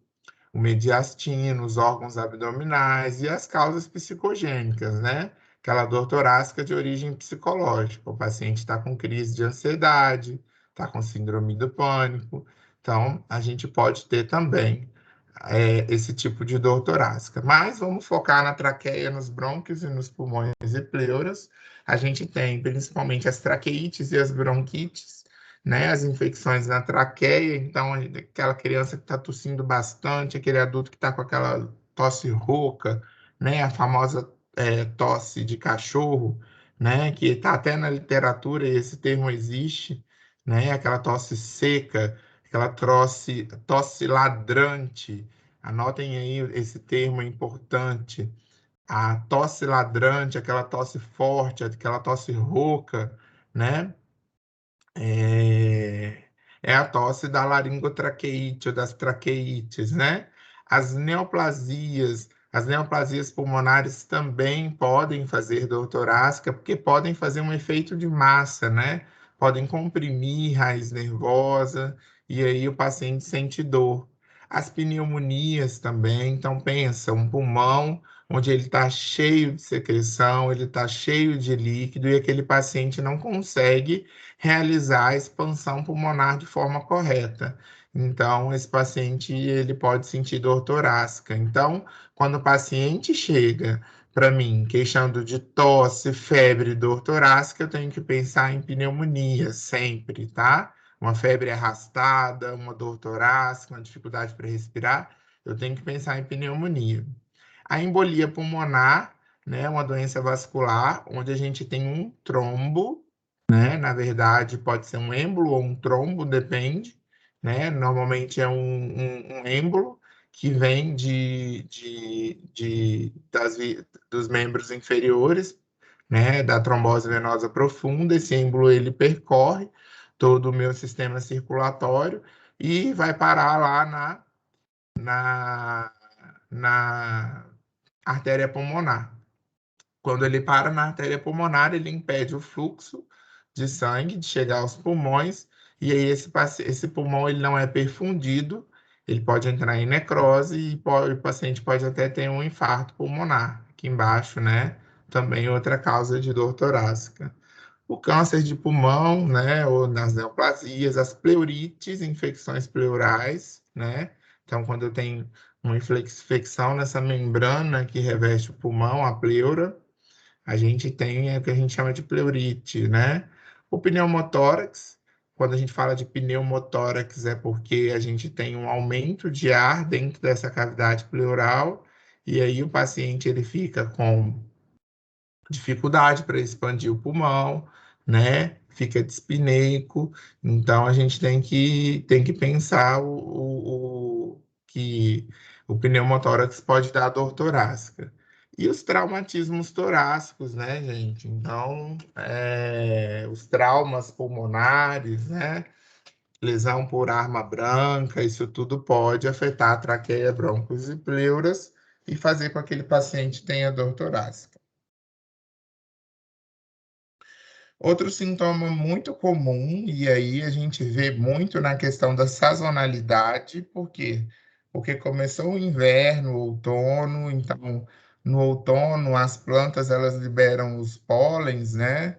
o mediastino, os órgãos abdominais e as causas psicogênicas, né? aquela dor torácica de origem psicológica. O paciente está com crise de ansiedade, está com síndrome do pânico. Então, a gente pode ter também esse tipo de dor torácica. Mas vamos focar na traqueia, nos brônquios e nos pulmões e pleuras. A gente tem principalmente as traqueites e as bronquites, né? As infecções na traqueia. Então, aquela criança que está tossindo bastante, aquele adulto que está com aquela tosse rouca, né? A famosa tosse de cachorro, né? Que está até na literatura, e esse termo existe, né? Aquela tosse seca, aquela tosse ladrante. Anotem aí esse termo importante. A tosse ladrante, aquela tosse forte, aquela tosse rouca, né? É a tosse da laringotraqueite ou das traqueites, né? As neoplasias pulmonares também podem fazer dor torácica, porque podem fazer um efeito de massa, né? Podem comprimir raiz nervosa e aí o paciente sente dor. As pneumonias também, então pensa, um pulmão onde ele está cheio de secreção, ele está cheio de líquido e aquele paciente não consegue realizar a expansão pulmonar de forma correta. Então, esse paciente ele pode sentir dor torácica. Então, quando o paciente chega para mim queixando de tosse, febre, dor torácica, eu tenho que pensar em pneumonia sempre, tá? Uma febre arrastada, uma dor torácica, uma dificuldade para respirar, eu tenho que pensar em pneumonia. A embolia pulmonar, né, uma doença vascular, onde a gente tem um trombo, né? Na verdade, pode ser um êmbolo ou um trombo, depende, né? Normalmente é um êmbolo que vem dos membros inferiores, né? Da trombose venosa profunda. Esse êmbolo ele percorre todo o meu sistema circulatório e vai parar lá na artéria pulmonar. Quando ele para na artéria pulmonar, ele impede o fluxo de sangue de chegar aos pulmões, e aí esse pulmão ele não é perfundido, ele pode entrar em necrose e o paciente pode até ter um infarto pulmonar. Aqui embaixo, né? Também outra causa de dor torácica. O câncer de pulmão, né? Ou nas neoplasias, as pleurites, infecções pleurais, né? Então, quando eu tenho uma infecção nessa membrana que reveste o pulmão, a pleura, a gente tem o que a gente chama de pleurite, né? O pneumotórax, quando a gente fala de pneumotórax, é porque a gente tem um aumento de ar dentro dessa cavidade pleural, e aí o paciente ele fica com dificuldade para expandir o pulmão, né? Fica dispneico. Então, a gente tem que pensar que o pneumotórax pode dar dor torácica. E os traumatismos torácicos, né, gente? Então, os traumas pulmonares, né? Lesão por arma branca, isso tudo pode afetar a traqueia, brônquios e pleuras e fazer com que aquele paciente tenha dor torácica. Outro sintoma muito comum, e aí a gente vê muito na questão da sazonalidade, por quê? Porque começou o inverno, o outono, então no outono as plantas elas liberam os pólens, né?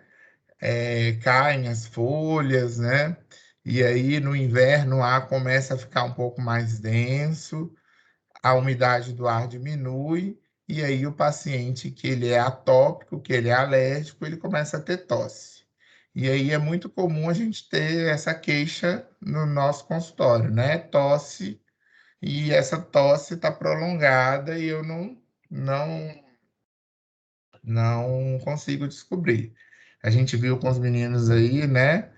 Caem as folhas, né? E aí no inverno o ar começa a ficar um pouco mais denso, a umidade do ar diminui, e aí o paciente que ele é atópico, que ele é alérgico, ele começa a ter tosse. E aí é muito comum a gente ter essa queixa no nosso consultório, né? Tosse, e essa tosse está prolongada e eu não consigo descobrir. A gente viu com os meninos aí, né?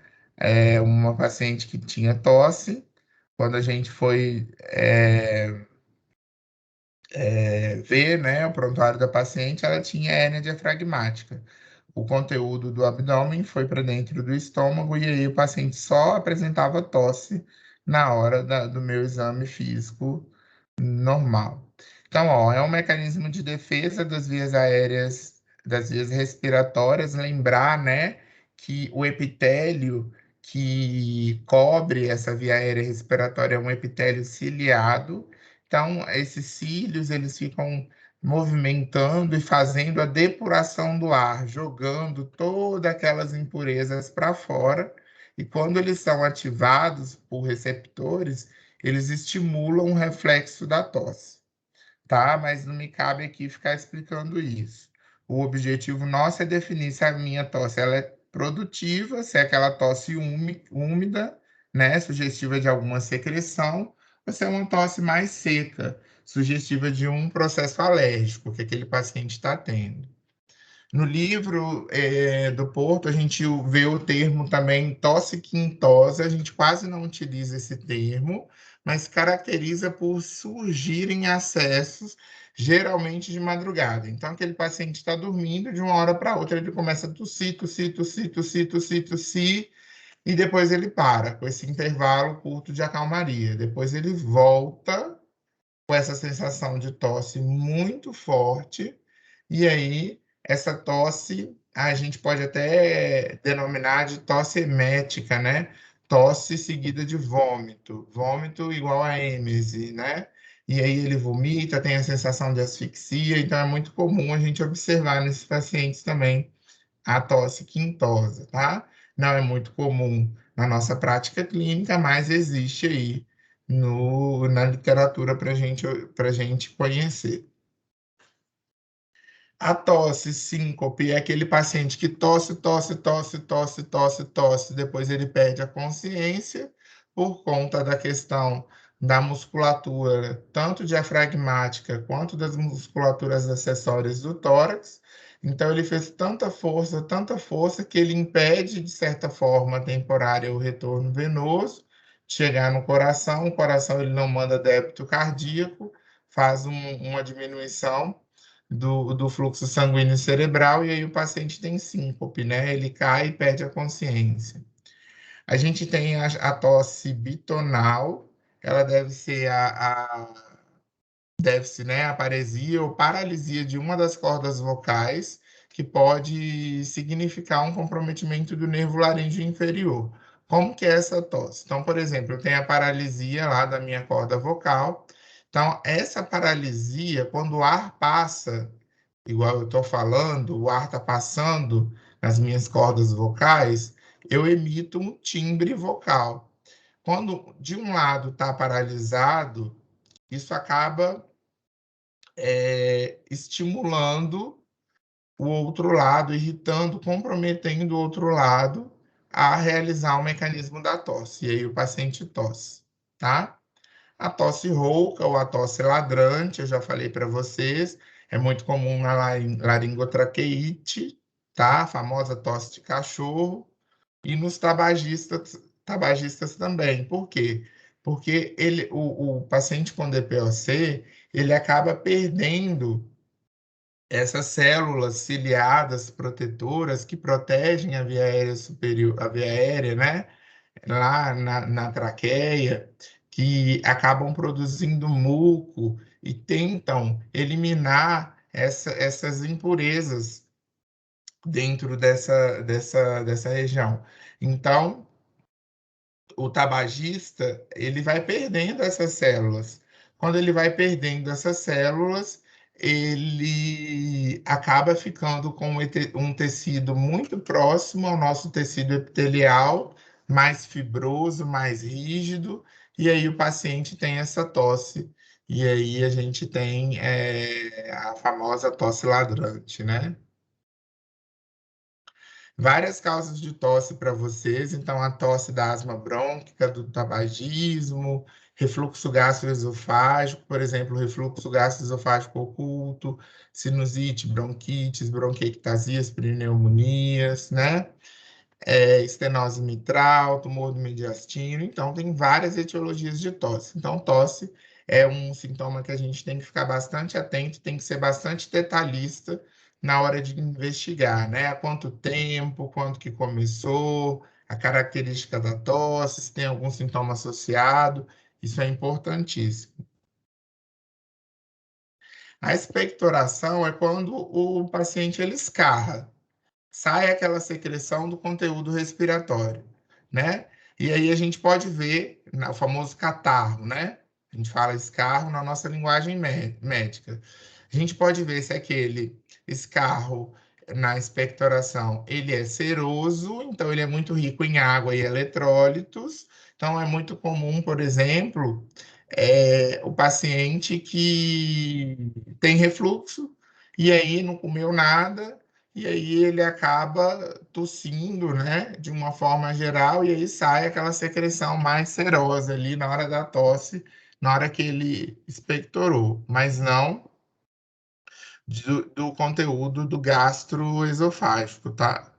Uma paciente que tinha tosse, quando a gente foi ver, né, o prontuário da paciente, ela tinha hérnia diafragmática. O conteúdo do abdômen foi para dentro do estômago e aí o paciente só apresentava tosse na hora do meu exame físico normal. Então, ó, é um mecanismo de defesa das vias aéreas, das vias respiratórias, lembrar, né, que o epitélio que cobre essa via aérea respiratória é um epitélio ciliado, Então, esses cílios, eles ficam movimentando e fazendo a depuração do ar, jogando todas aquelas impurezas para fora. E quando eles são ativados por receptores, eles estimulam o reflexo da tosse, tá? Mas não me cabe aqui ficar explicando isso. O objetivo nosso é definir se a minha tosse ela é produtiva, se é aquela tosse úmida, né, sugestiva de alguma secreção, ou se é uma tosse mais seca, sugestiva de um processo alérgico que aquele paciente está tendo. No livro do Porto, a gente vê o termo também tosse quintosa, a gente quase não utiliza esse termo, mas caracteriza por surgirem acessos, geralmente de madrugada. Então, aquele paciente está dormindo, de uma hora para outra ele começa a tossir, tossir, tossir, tossir, tossir, tossir, e depois ele para, com esse intervalo curto de acalmaria. Depois ele volta com essa sensação de tosse muito forte, e aí essa tosse a gente pode até denominar de tosse emética, né? Tosse seguida de vômito, vômito igual a êmese, né? E aí ele vomita, tem a sensação de asfixia, então é muito comum a gente observar nesses pacientes também a tosse quintosa, tá? Não é muito comum na nossa prática clínica, mas existe aí na literatura para gente conhecer. A tosse síncope é aquele paciente que tosse, tosse, tosse, tosse, tosse, tosse, depois ele perde a consciência por conta da questão da musculatura, tanto diafragmática quanto das musculaturas acessórias do tórax. Então, ele fez tanta força, que ele impede, de certa forma temporária, o retorno venoso, chegar no coração. O coração ele não manda débito cardíaco, faz uma diminuição do fluxo sanguíneo cerebral, e aí o paciente tem síncope, né? Ele cai e perde a consciência. A gente tem a tosse bitonal, ela deve ser deve-se, né, a paresia ou paralisia de uma das cordas vocais, que pode significar um comprometimento do nervo laríngeo inferior. Como que é essa tosse? Então, por exemplo, eu tenho a paralisia lá da minha corda vocal. Então, essa paralisia, quando o ar passa, igual eu estou falando, o ar está passando nas minhas cordas vocais, eu emito um timbre vocal. Quando de um lado está paralisado, isso acaba estimulando o outro lado, irritando, comprometendo o outro lado a realizar o mecanismo da tosse. E aí o paciente tosse, tá? A tosse rouca ou a tosse ladrante, eu já falei para vocês, é muito comum na laringotraqueite, tá? A famosa tosse de cachorro, e nos tabagistas também. Por quê? Porque o paciente com DPOC, ele acaba perdendo essas células ciliadas protetoras que protegem a via aérea superior, a via aérea, né? Lá na traqueia, que acabam produzindo muco e tentam eliminar essas impurezas dentro dessa região. Então, o tabagista, ele vai perdendo essas células. Quando ele vai perdendo essas células, ele acaba ficando com um tecido muito próximo ao nosso tecido epitelial, mais fibroso, mais rígido, e aí o paciente tem essa tosse, e aí a gente tem a famosa tosse ladrante, né? Várias causas de tosse para vocês, então a tosse da asma brônquica, do tabagismo, refluxo gastroesofágico, por exemplo, refluxo gastroesofágico oculto, sinusite, bronquites, bronquiectasias, pneumonias, né? Estenose mitral, tumor do mediastino. Então, tem várias etiologias de tosse. Então, tosse é um sintoma que a gente tem que ficar bastante atento, tem que ser bastante detalhista na hora de investigar, né? Há quanto tempo, quando que começou, a característica da tosse, se tem algum sintoma associado, isso é importantíssimo. A expectoração é quando o paciente ele escarra, sai aquela secreção do conteúdo respiratório, né? E aí a gente pode ver o famoso catarro, né? A gente fala escarro na nossa linguagem médica. A gente pode ver se aquele escarro na expectoração ele é seroso, então ele é muito rico em água e eletrólitos. Então é muito comum, por exemplo, o paciente que tem refluxo e aí não comeu nada e aí ele acaba tossindo, né, de uma forma geral, e aí sai aquela secreção mais serosa ali na hora da tosse, na hora que ele expectorou, mas não do conteúdo do gastroesofágico, tá?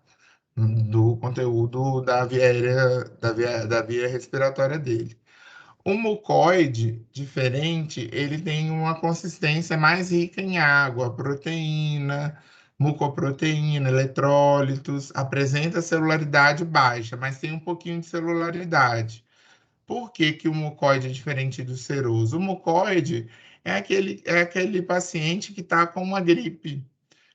Do conteúdo da via aérea, da via respiratória dele. O mucoide, diferente, ele tem uma consistência mais rica em água, proteína, mucoproteína, eletrólitos, apresenta celularidade baixa, mas tem um pouquinho de celularidade. Por que que o mucoide é diferente do seroso? O mucoide é aquele paciente que está com uma gripe,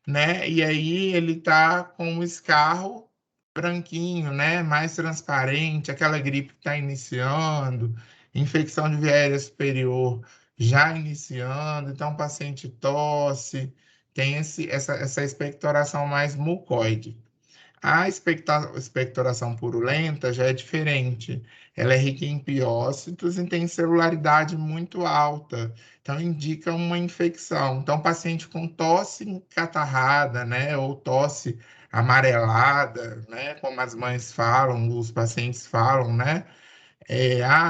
né? E aí ele está com um escarro branquinho, né? Mais transparente, aquela gripe que está iniciando, infecção de via aérea superior já iniciando, então o paciente tosse, tem essa expectoração mais mucoide. A expectoração purulenta já é diferente. Ela é rica em piócitos e tem celularidade muito alta. Então, indica uma infecção. Então, paciente com tosse catarrada, né, ou tosse amarelada, né, como as mães falam, os pacientes falam, né,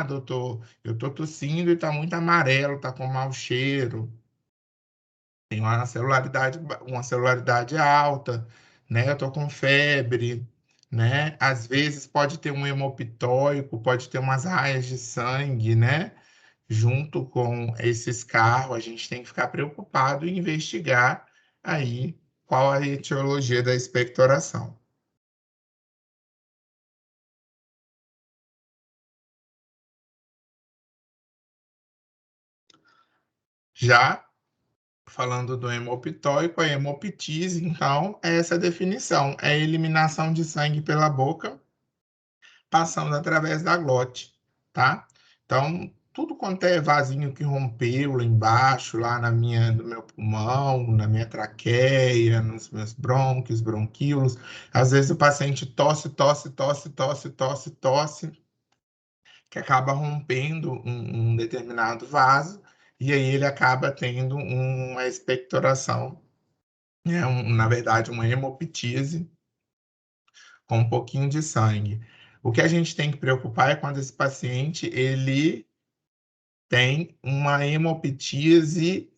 doutor, eu tô tossindo e tá muito amarelo, tá com mau cheiro, tem uma celularidade alta, né? Eu tô com febre, né? Às vezes pode ter um hemopitóico, pode ter umas raias de sangue, né? Junto com esse escarro, a gente tem que ficar preocupado e investigar aí qual a etiologia da expectoração. Já falando do hemopitóico, a hemoptise, então, é essa definição, é a eliminação de sangue pela boca passando através da glote, tá? Então, tudo quanto é vasinho que rompeu lá embaixo, lá no meu pulmão, na minha traqueia, nos meus brônquios, bronquíolos, às vezes o paciente tosse, tosse, tosse, tosse, tosse, tosse, que acaba rompendo um determinado vaso, e aí ele acaba tendo uma expectoração, né? Na verdade, uma hemoptise com um pouquinho de sangue. O que a gente tem que preocupar é quando esse paciente ele tem uma hemoptise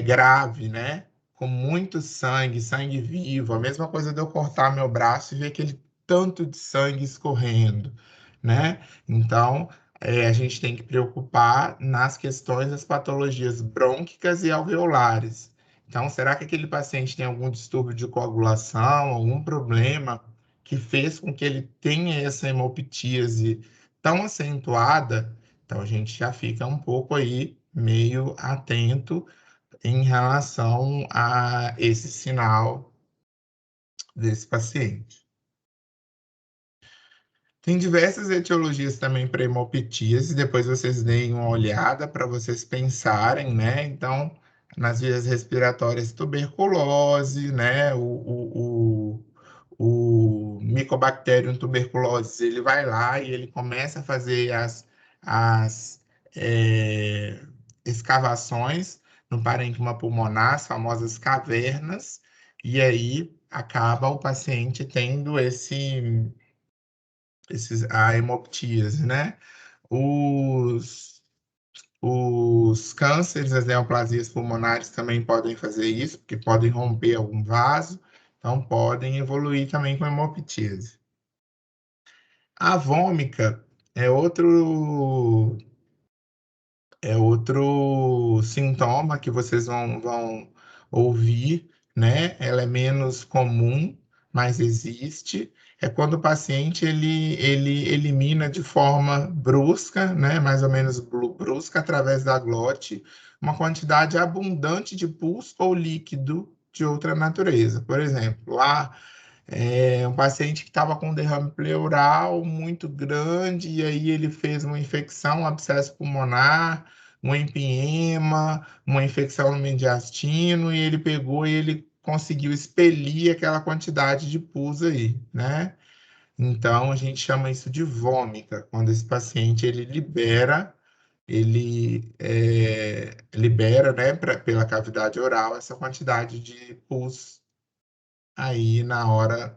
grave, né? Com muito sangue, sangue vivo. A mesma coisa de eu cortar meu braço e ver aquele tanto de sangue escorrendo, né? Então, a gente tem que preocupar nas questões das patologias brônquicas e alveolares. Então, será que aquele paciente tem algum distúrbio de coagulação, algum problema que fez com que ele tenha essa hemoptise tão acentuada? Então, a gente já fica um pouco aí meio atento em relação a esse sinal desse paciente. Tem diversas etiologias também para hemoptias, e depois vocês deem uma olhada para vocês pensarem, né? Então, nas vias respiratórias, tuberculose, né? O Mycobacterium tuberculosis, ele vai lá e ele começa a fazer as é, escavações no parênquima pulmonar, as famosas cavernas, e aí acaba o paciente tendo a hemoptise, né? Os, os cânceres, as neoplasias pulmonares também podem fazer isso, porque podem romper algum vaso, então podem evoluir também com hemoptise. A vômica é outro sintoma que vocês vão ouvir, né? Ela é menos comum, mas existe. É quando o paciente ele elimina de forma brusca, né? Mais ou menos brusca, através da glote, uma quantidade abundante de pus ou líquido de outra natureza. Por exemplo, Um paciente que estava com derrame pleural muito grande, e aí ele fez uma infecção, um abscesso pulmonar, um empiema, uma infecção no mediastino, e ele pegou e ele conseguiu expelir aquela quantidade de pus aí, né? Então, a gente chama isso de vômita, quando esse paciente ele libera, né, pela cavidade oral essa quantidade de pus aí na hora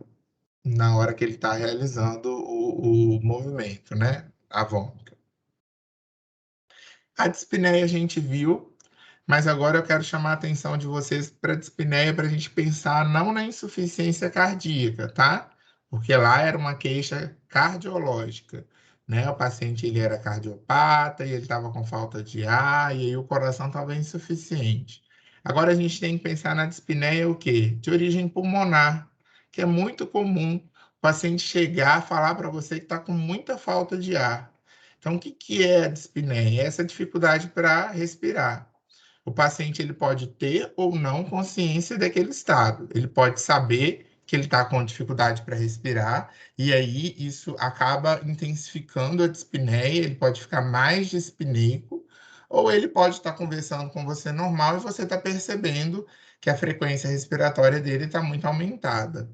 que ele está realizando o movimento, né? A vômita. A dispneia a gente viu, mas agora eu quero chamar a atenção de vocês para a dispneia para a gente pensar não na insuficiência cardíaca, tá? Porque lá era uma queixa cardiológica, né? O paciente ele era cardiopata e ele estava com falta de ar e aí o coração estava insuficiente. Agora a gente tem que pensar na dispneia o quê? De origem pulmonar, que é muito comum o paciente chegar a falar para você que está com muita falta de ar. Então, o que que é a dispneia? É essa dificuldade para respirar. O paciente ele pode ter ou não consciência daquele estado. Ele pode saber que ele está com dificuldade para respirar, e aí isso acaba intensificando a dispneia, ele pode ficar mais dispneico, ou ele pode estar conversando com você normal e você está percebendo que a frequência respiratória dele está muito aumentada,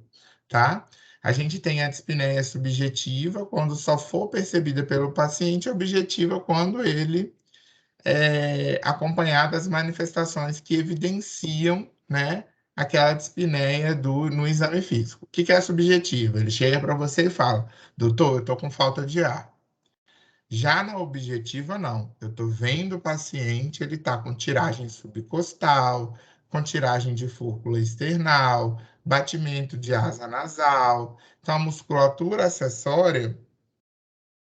tá? A gente tem a dispneia subjetiva, quando só for percebida pelo paciente, objetiva quando ele acompanhar das manifestações que evidenciam, né, aquela dispneia no exame físico. O que que é subjetiva? Ele chega para você e fala, doutor, eu estou com falta de ar. Já na objetiva, não. Eu estou vendo o paciente, ele está com tiragem subcostal, com tiragem de fúrcula external, batimento de asa nasal. Então, a musculatura acessória,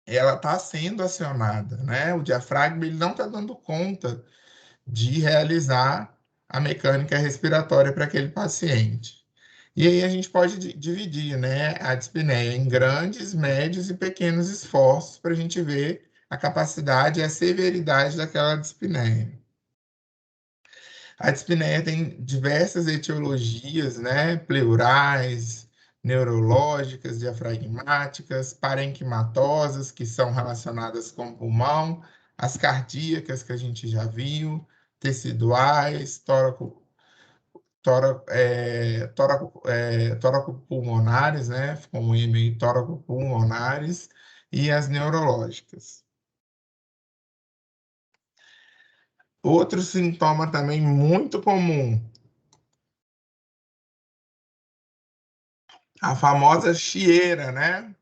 ela está sendo acionada, né? O diafragma, ele não está dando conta de realizar a mecânica respiratória para aquele paciente. E aí a gente pode dividir, né, a dispneia em grandes, médios e pequenos esforços para a gente ver a capacidade e a severidade daquela dispneia. A dispneia tem diversas etiologias, né, pleurais, neurológicas, diafragmáticas, parenquimatosas, que são relacionadas com o pulmão, as cardíacas, que a gente já viu, teciduais, tóraco-pulmonares, né, com M, tóraco-pulmonares, e as neurológicas. Outro sintoma também muito comum, a famosa chieira, né?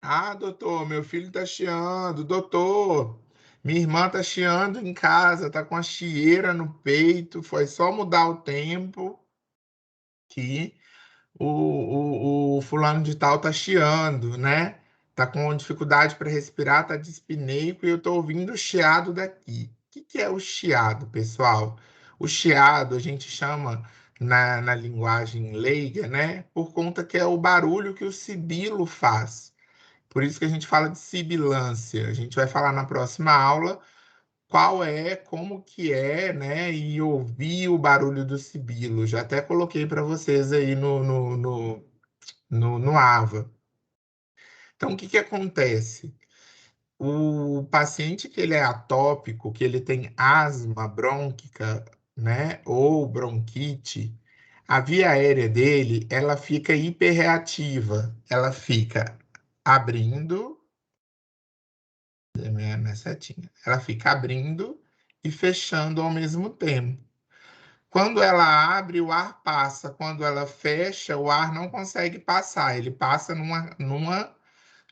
Ah, doutor, meu filho tá chiando. Doutor, minha irmã tá chiando em casa, tá com a chieira no peito. Foi só mudar o tempo que o fulano de tal tá chiando, né? Tá com dificuldade para respirar, tá dispneico e eu tô ouvindo o chiado daqui. O que que é o chiado, pessoal? O chiado a gente chama na linguagem leiga, né? Por conta que é o barulho que o sibilo faz. Por isso que a gente fala de sibilância. A gente vai falar na próxima aula qual é, como que é, né? E ouvir o barulho do sibilo. Já até coloquei para vocês aí no AVA. Então, o que que acontece? O paciente que ele é atópico, que ele tem asma brônquica, né? Ou bronquite, a via aérea dele, ela fica hiperreativa. Ela fica abrindo minha setinha. Ela fica abrindo e fechando ao mesmo tempo. Quando ela abre, o ar passa. Quando ela fecha, o ar não consegue passar. Ele passa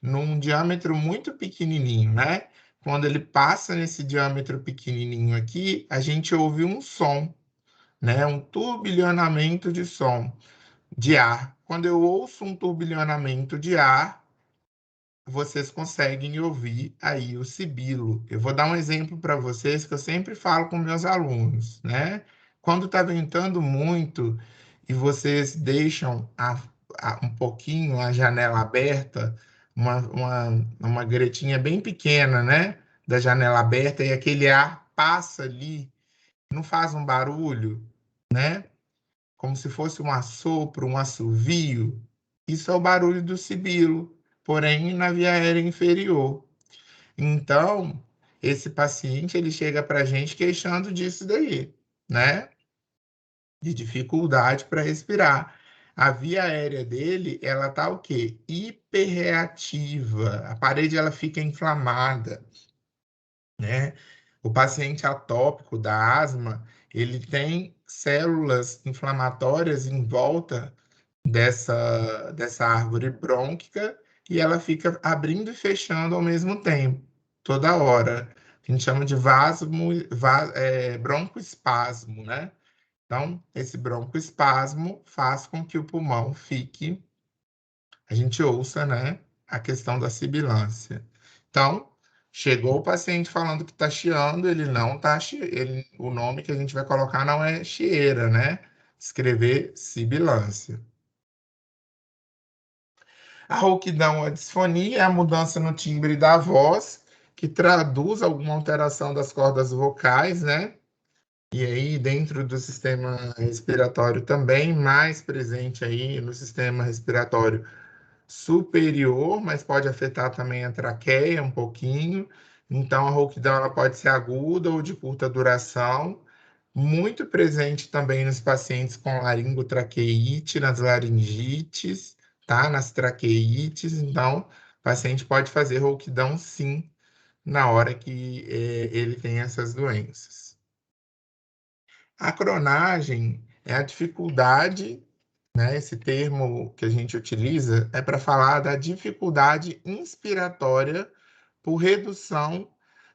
num diâmetro muito pequenininho, né? Quando ele passa nesse diâmetro pequenininho aqui, a gente ouve um som, né? Um turbilhonamento de som, de ar. Quando eu ouço um turbilhonamento de ar, vocês conseguem ouvir aí o sibilo. Eu vou dar um exemplo para vocês que eu sempre falo com meus alunos, né? Quando está ventando muito e vocês deixam um pouquinho a janela aberta, uma gretinha bem pequena, né? Da janela aberta e aquele ar passa ali, não faz um barulho, né? Como se fosse um assopro, um assovio. Isso é o barulho do sibilo, porém na via aérea inferior. Então, esse paciente ele chega para a gente queixando disso daí, né? De dificuldade para respirar. A via aérea dele, ela tá o quê? Hiperreativa. A parede ela fica inflamada, né? O paciente atópico da asma, ele tem células inflamatórias em volta dessa árvore brônquica e ela fica abrindo e fechando ao mesmo tempo, toda hora. A gente chama de broncoespasmo, né? Então, esse broncoespasmo faz com que o pulmão fique, a gente ouça, né, a questão da sibilância. Então, chegou o paciente falando que está chiando, ele não está chiando, o nome que a gente vai colocar não é chieira, né? Escrever sibilância. A rouquidão, a disfonia é a mudança no timbre da voz, que traduz alguma alteração das cordas vocais, né? E aí, dentro do sistema respiratório também, mais presente aí no sistema respiratório superior, mas pode afetar também a traqueia um pouquinho. Então, a rouquidão ela pode ser aguda ou de curta duração, muito presente também nos pacientes com laringotraqueite, nas laringites, tá? Nas traqueites. Então, o paciente pode fazer rouquidão sim, na hora que ele tem essas doenças. A cronagem é a dificuldade, né? Esse termo que a gente utiliza é para falar da dificuldade inspiratória por redução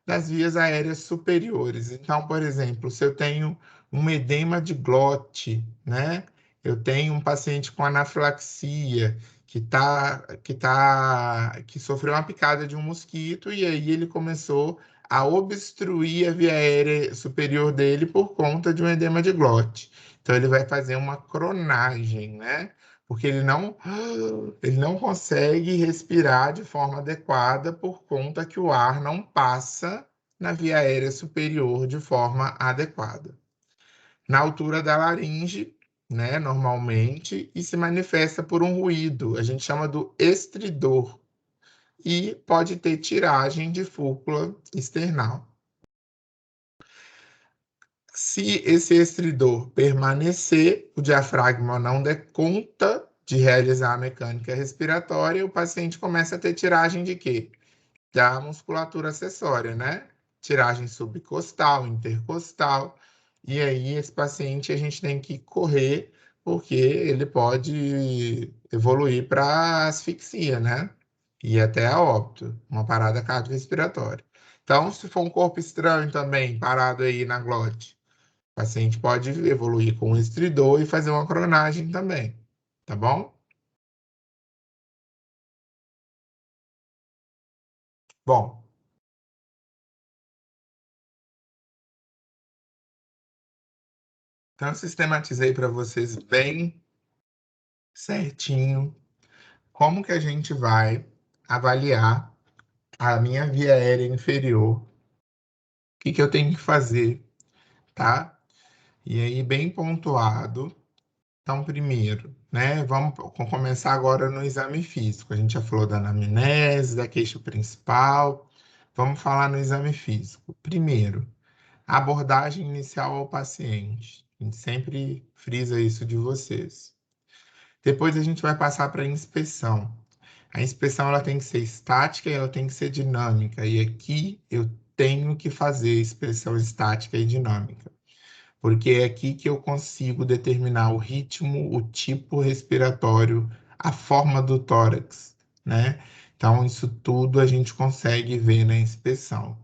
das vias aéreas superiores. Então, por exemplo, se eu tenho um edema de glote, né? Eu tenho um paciente com anafilaxia que sofreu uma picada de um mosquito e aí ele começou a obstruir a via aérea superior dele por conta de um edema de glote. Então ele vai fazer uma cronagem, né? Porque ele não consegue respirar de forma adequada por conta que o ar não passa na via aérea superior de forma adequada. Na altura da laringe, né, normalmente, e se manifesta por um ruído, a gente chama do estridor, e pode ter tiragem de fúrcula external. Se esse estridor permanecer, o diafragma não der conta de realizar a mecânica respiratória, o paciente começa a ter tiragem de quê? Da musculatura acessória, né? Tiragem subcostal, intercostal. E aí, esse paciente a gente tem que correr, porque ele pode evoluir para asfixia, né? E até a óbito, uma parada cardiorrespiratória. Então, se for um corpo estranho também, parado aí na glote, o paciente pode evoluir com um estridor e fazer uma coronagem também, tá bom? Bom, então eu sistematizei para vocês bem certinho como que a gente vai avaliar a minha via aérea inferior, o que que eu tenho que fazer, tá? E aí, bem pontuado. Então, primeiro, né, vamos começar agora no exame físico. A gente já falou da anamnese, da queixa principal. Vamos falar no exame físico. Primeiro, a abordagem inicial ao paciente. A gente sempre frisa isso de vocês. Depois a gente vai passar para a inspeção. A inspeção ela tem que ser estática e ela tem que ser dinâmica. E aqui eu tenho que fazer inspeção estática e dinâmica, porque é aqui que eu consigo determinar o ritmo, o tipo respiratório, a forma do tórax, né? Então, isso tudo a gente consegue ver na inspeção.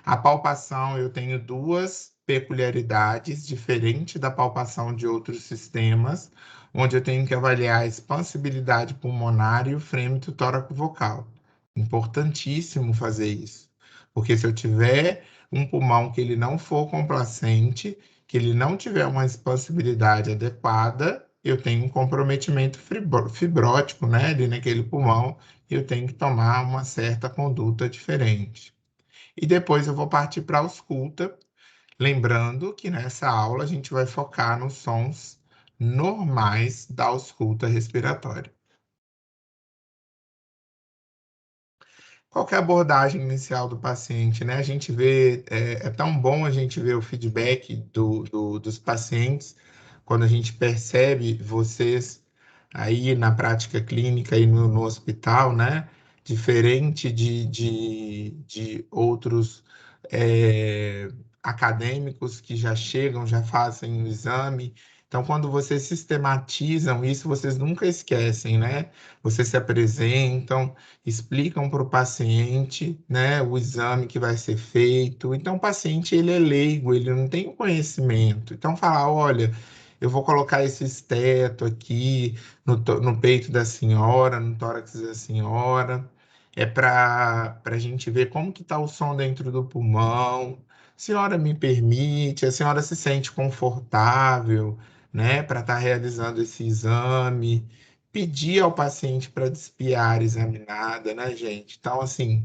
A palpação, eu tenho duas peculiaridades, diferente da palpação de outros sistemas, onde eu tenho que avaliar a expansibilidade pulmonar e o frêmito tóraco-vocal. Importantíssimo fazer isso, porque se eu tiver um pulmão que ele não for complacente, que ele não tiver uma expansibilidade adequada, eu tenho um comprometimento fibrótico, né, ali naquele pulmão, e eu tenho que tomar uma certa conduta diferente. E depois eu vou partir para a ausculta, lembrando que nessa aula a gente vai focar nos sons normais da ausculta respiratória. qual que é a abordagem inicial do paciente, né? A gente vê, é tão bom a gente ver o feedback dos pacientes, quando a gente percebe vocês aí na prática clínica e no hospital, né? Diferente de outros acadêmicos que já chegam, já fazem o exame. Então, quando vocês sistematizam isso, vocês nunca esquecem, né? Vocês se apresentam, explicam para o paciente, né, o exame que vai ser feito. Então, o paciente, ele é leigo, ele não tem o conhecimento. Então, falar, olha, eu vou colocar esse esteto aqui no peito da senhora, no tórax da senhora, é para a gente ver como que está o som dentro do pulmão. A senhora me permite, a senhora se sente confortável, né, para estar realizando esse exame, pedir ao paciente para despir a área examinada, né, gente? Então, assim,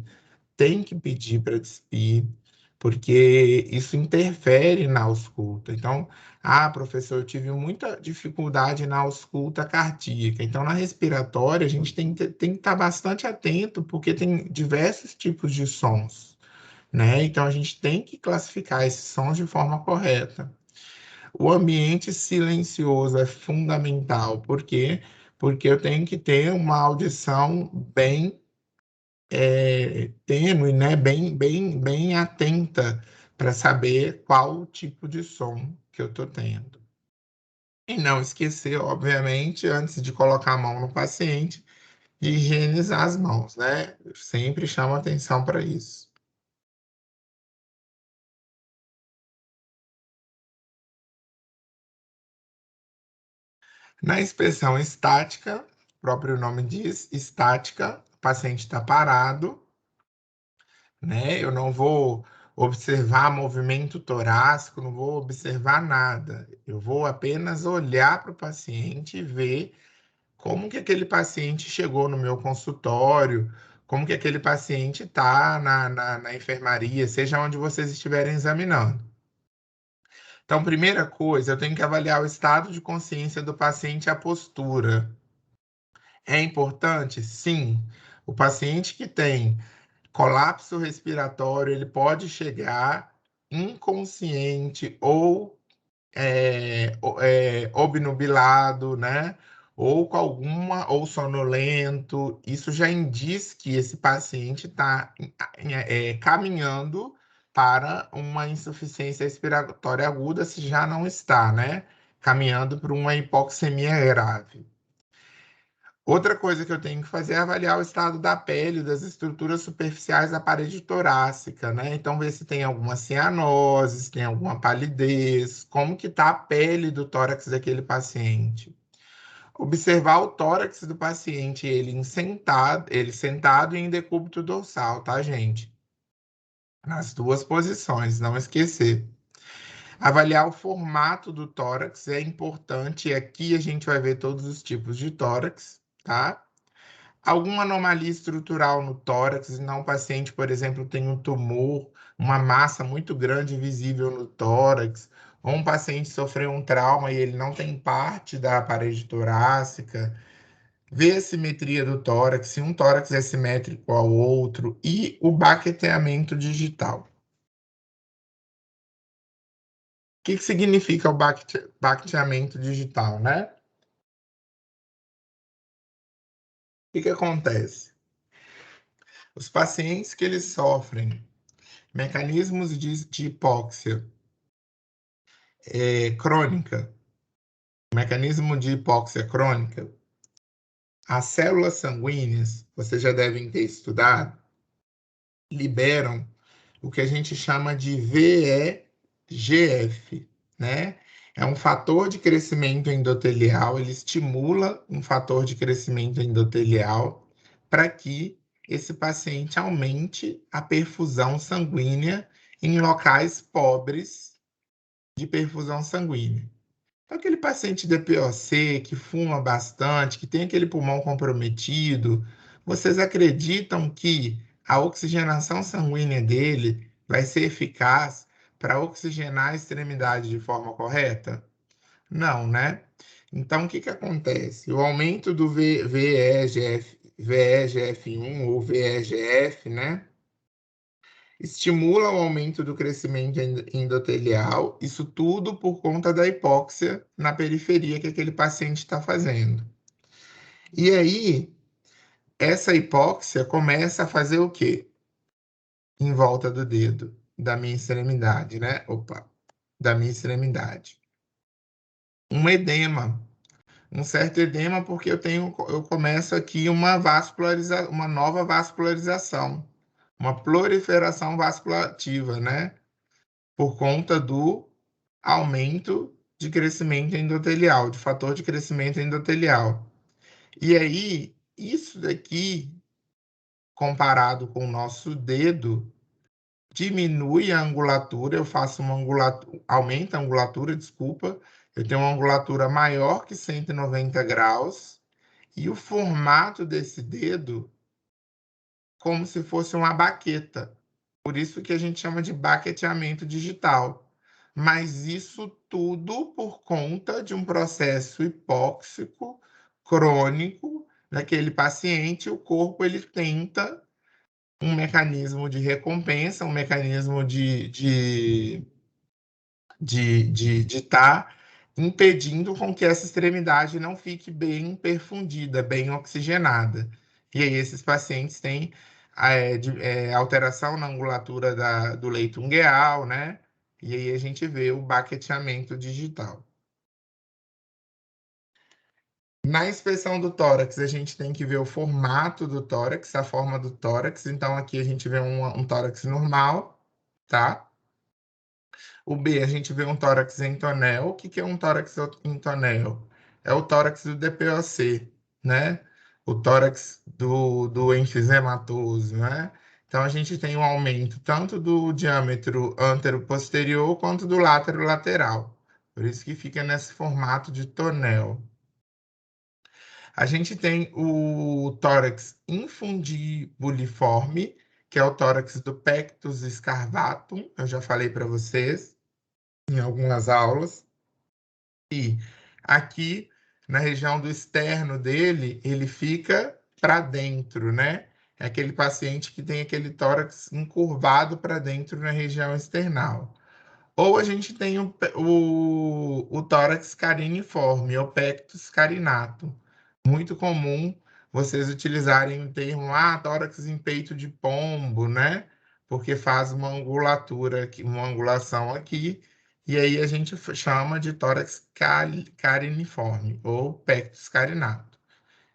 tem que pedir para despir, porque isso interfere na ausculta. Então, professor, eu tive muita dificuldade na ausculta cardíaca. Então, na respiratória, a gente tem que estar bastante atento, porque tem diversos tipos de sons, né? Então, a gente tem que classificar esses sons de forma correta. O ambiente silencioso é fundamental. Por quê? Porque eu tenho que ter uma audição bem tênue, né? Bem atenta para saber qual tipo de som que eu estou tendo. E não esquecer, obviamente, antes de colocar a mão no paciente, de higienizar as mãos, né? Eu sempre chamo atenção para isso. Na inspeção estática, o próprio nome diz, estática, o paciente está parado, né? Eu não vou observar movimento torácico, não vou observar nada. Eu vou apenas olhar para o paciente e ver como que aquele paciente chegou no meu consultório, como que aquele paciente está na enfermaria, seja onde vocês estiverem examinando. Então, primeira coisa, eu tenho que avaliar o estado de consciência do paciente e a postura. É importante? Sim. O paciente que tem colapso respiratório, ele pode chegar inconsciente ou obnubilado, né? Ou com alguma, ou sonolento. Isso já indica que esse paciente está caminhando para uma insuficiência respiratória aguda, se já não está, né? Caminhando para uma hipoxemia grave. Outra coisa que eu tenho que fazer é avaliar o estado da pele, das estruturas superficiais da parede torácica, né? Então, ver se tem alguma cianose, se tem alguma palidez, como que está a pele do tórax daquele paciente. Observar o tórax do paciente, ele sentado e em decúbito dorsal, tá, gente? Nas duas posições, não esquecer. Avaliar o formato do tórax é importante, e aqui a gente vai ver todos os tipos de tórax, tá? Alguma anomalia estrutural no tórax, não o paciente, por exemplo, tem um tumor, uma massa muito grande visível no tórax, ou um paciente sofreu um trauma e ele não tem parte da parede torácica, ver a simetria do tórax, se um tórax é simétrico ao outro, e o baqueteamento digital. O que significa o baqueteamento digital, né? O que acontece? Os pacientes que eles sofrem mecanismos de hipóxia crônica, mecanismo de hipóxia crônica, as células sanguíneas, vocês já devem ter estudado, liberam o que a gente chama de VEGF, né? É um fator de crescimento endotelial, ele estimula um fator de crescimento endotelial para que esse paciente aumente a perfusão sanguínea em locais pobres de perfusão sanguínea. Aquele paciente DPOC que fuma bastante, que tem aquele pulmão comprometido, vocês acreditam que a oxigenação sanguínea dele vai ser eficaz para oxigenar a extremidade de forma correta? Não, né? Então, o que acontece? O aumento do VEGF, VEGF1 ou VEGF, né? Estimula o aumento do crescimento endotelial, isso tudo por conta da hipóxia na periferia que aquele paciente está fazendo. E aí, essa hipóxia começa a fazer o quê? Em volta do dedo, da minha extremidade, né? Da minha extremidade. Um edema, um certo edema, porque eu começo aqui uma nova vascularização, uma proliferação vasculativa, né? Por conta do aumento de crescimento endotelial, de fator de crescimento endotelial. E aí, isso daqui, comparado com o nosso dedo, diminui a angulatura, eu faço uma angulatura, aumenta a angulatura, desculpa, eu tenho uma angulatura maior que 190 graus, e o formato desse dedo como se fosse uma baqueta. Por isso que a gente chama de baqueteamento digital. Mas isso tudo por conta de um processo hipóxico crônico naquele paciente, o corpo ele tenta um mecanismo de recompensa, um mecanismo de estar impedindo com que essa extremidade não fique bem perfundida, bem oxigenada. E aí esses pacientes têm alteração na angulatura do leito ungueal, né? E aí a gente vê o baqueteamento digital. Na inspeção do tórax, a gente tem que ver o formato do tórax, a forma do tórax. Então, aqui a gente vê um tórax normal, tá? O B, a gente vê um tórax em tonel. O que é um tórax em tonel? É o tórax do DPOC, né? O tórax do enfisematoso, né? Então, a gente tem um aumento tanto do diâmetro antero-posterior quanto do látero-lateral. Por isso que fica nesse formato de tonel. A gente tem o tórax infundibuliforme, que é o tórax do pectus escarvatum, eu já falei para vocês em algumas aulas. E aqui na região do externo dele, ele fica para dentro, né? É aquele paciente que tem aquele tórax encurvado para dentro na região external. Ou a gente tem o tórax cariniforme, o pectus carinatum. Muito comum vocês utilizarem o termo tórax em peito de pombo, né? Porque faz uma angulatura aqui, uma angulação aqui, e aí a gente chama de tórax cariniforme ou pectus carinatum.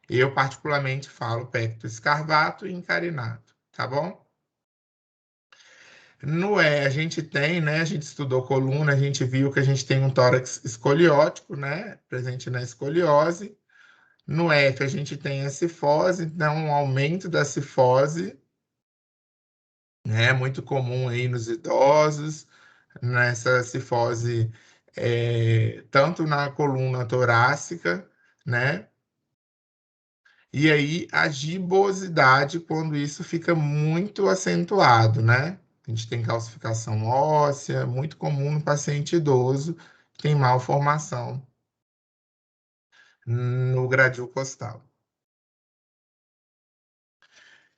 Eu particularmente falo pectus escarvato e incarinato, tá bom? No E, a gente tem, né? A gente estudou coluna, a gente viu que a gente tem um tórax escoliótico, né? Presente na escoliose. No F, a gente tem a cifose, então um aumento da cifose, né? Muito comum aí nos idosos, nessa cifose, tanto na coluna torácica, né? E aí a gibosidade, quando isso fica muito acentuado, né? A gente tem calcificação óssea, muito comum no paciente idoso, que tem malformação no gradil costal.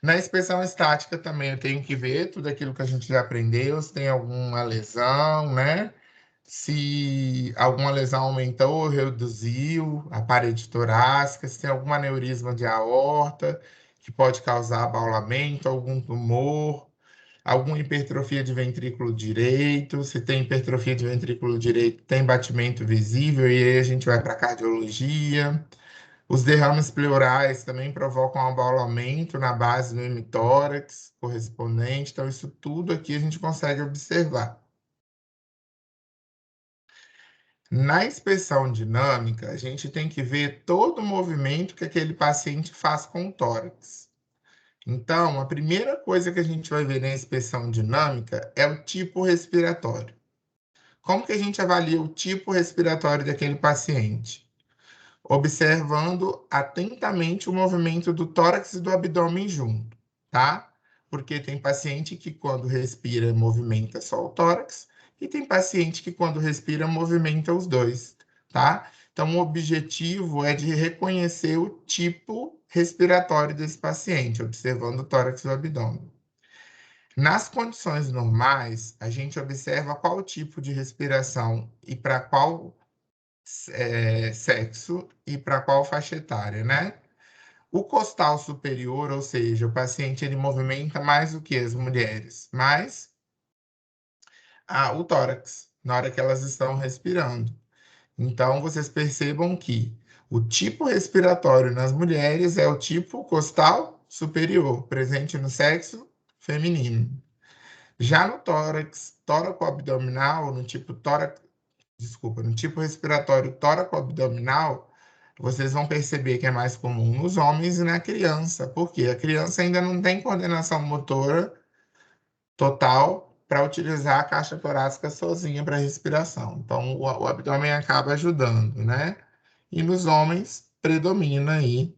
Na inspeção estática também eu tenho que ver tudo aquilo que a gente já aprendeu, se tem alguma lesão, né? Se alguma lesão aumentou ou reduziu a parede torácica, se tem algum aneurisma de aorta que pode causar abaulamento, algum tumor, alguma hipertrofia de ventrículo direito. Se tem hipertrofia de ventrículo direito, tem batimento visível, e aí a gente vai para a cardiologia. Os derrames pleurais também provocam um abaulamento na base do hemitórax correspondente. Então, isso tudo aqui a gente consegue observar. Na inspeção dinâmica, a gente tem que ver todo o movimento que aquele paciente faz com o tórax. Então, a primeira coisa que a gente vai ver na inspeção dinâmica é o tipo respiratório. Como que a gente avalia o tipo respiratório daquele paciente? Observando atentamente o movimento do tórax e do abdômen junto, tá? Porque tem paciente que quando respira movimenta só o tórax e tem paciente que quando respira movimenta os dois, tá? Então, o objetivo é de reconhecer o tipo respiratório desse paciente, observando o tórax e o abdômen. Nas condições normais, a gente observa qual tipo de respiração e para qual sexo e para qual faixa etária, né? O costal superior, ou seja, o paciente ele movimenta mais do que as mulheres, mais o tórax, na hora que elas estão respirando. Então, vocês percebam que o tipo respiratório nas mulheres é o tipo costal superior, presente no sexo feminino. Já no tórax, tóraco-abdominal, no tipo respiratório tóraco-abdominal, vocês vão perceber que é mais comum nos homens e na criança, porque a criança ainda não tem coordenação motora total para utilizar a caixa torácica sozinha para respiração. Então, o abdômen acaba ajudando, né? E nos homens, predomina aí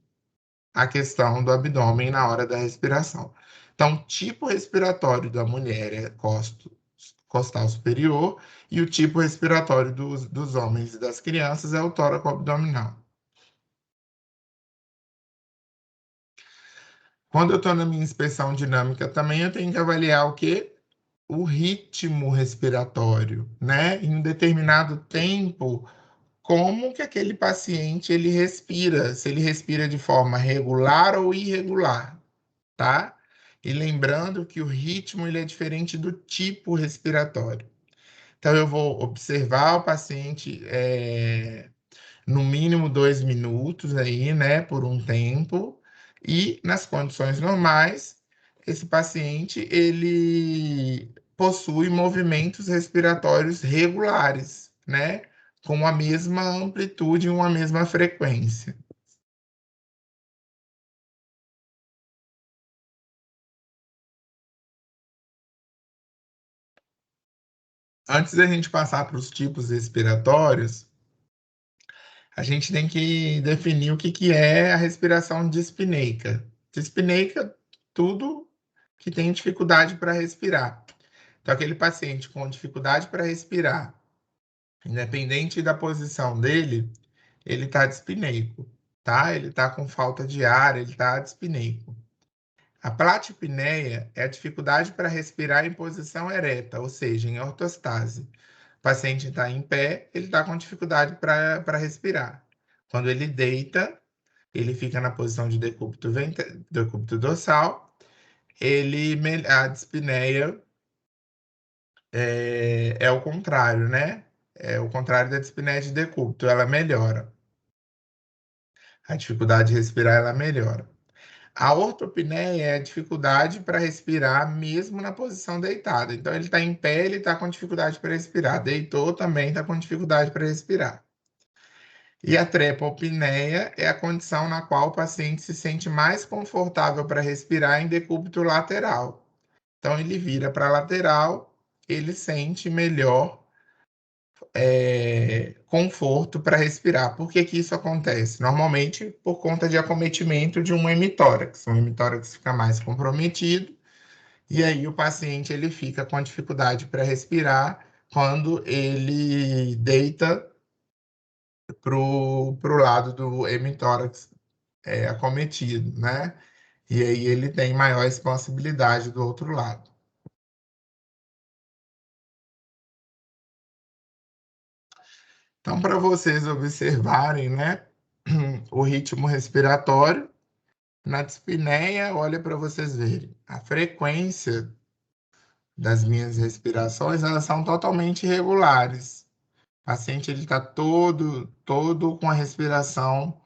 a questão do abdômen na hora da respiração. Então, tipo respiratório da mulher é costal superior e o tipo respiratório dos homens e das crianças é o tóraco-abdominal. Quando eu estou na minha inspeção dinâmica também, eu tenho que avaliar o quê? O ritmo respiratório, né? Em um determinado tempo, como que aquele paciente ele respira, se ele respira de forma regular ou irregular, tá? E lembrando que o ritmo ele é diferente do tipo respiratório. Então, eu vou observar o paciente no mínimo 2 minutos aí, né, por um tempo, e nas condições normais, esse paciente, ele possui movimentos respiratórios regulares, né, com a mesma amplitude e uma mesma frequência. Antes da gente passar para os tipos respiratórios, a gente tem que definir o que que é a respiração dispneica. Dispneica, tudo que tem dificuldade para respirar. Então, aquele paciente com dificuldade para respirar, independente da posição dele, ele está dispneico, tá? Ele está com falta de ar, ele está dispneico. A platipneia é a dificuldade para respirar em posição ereta, ou seja, em ortostase. O paciente está em pé, ele está com dificuldade para respirar. Quando ele deita, ele fica na posição de decúbito dorsal, a dispneia é o contrário, né? É o contrário da dispneia de decúbito, ela melhora. A dificuldade de respirar, ela melhora. A ortopneia é a dificuldade para respirar mesmo na posição deitada. Então, ele está em pé, ele está com dificuldade para respirar. Deitou, também está com dificuldade para respirar. E a trepopneia é a condição na qual o paciente se sente mais confortável para respirar em decúbito lateral. Então, ele vira para a lateral, ele sente melhor conforto para respirar. Por que que isso acontece? Normalmente por conta de acometimento de um hemitórax. O hemitórax fica mais comprometido e aí o paciente ele fica com dificuldade para respirar quando ele deita pro lado do hemitórax acometido, né? E aí ele tem maior expansibilidade do outro lado. Então, para vocês observarem, né, o ritmo respiratório, na dispneia, olha para vocês verem, a frequência das minhas respirações, elas são totalmente irregulares. O paciente ele está todo com a respiração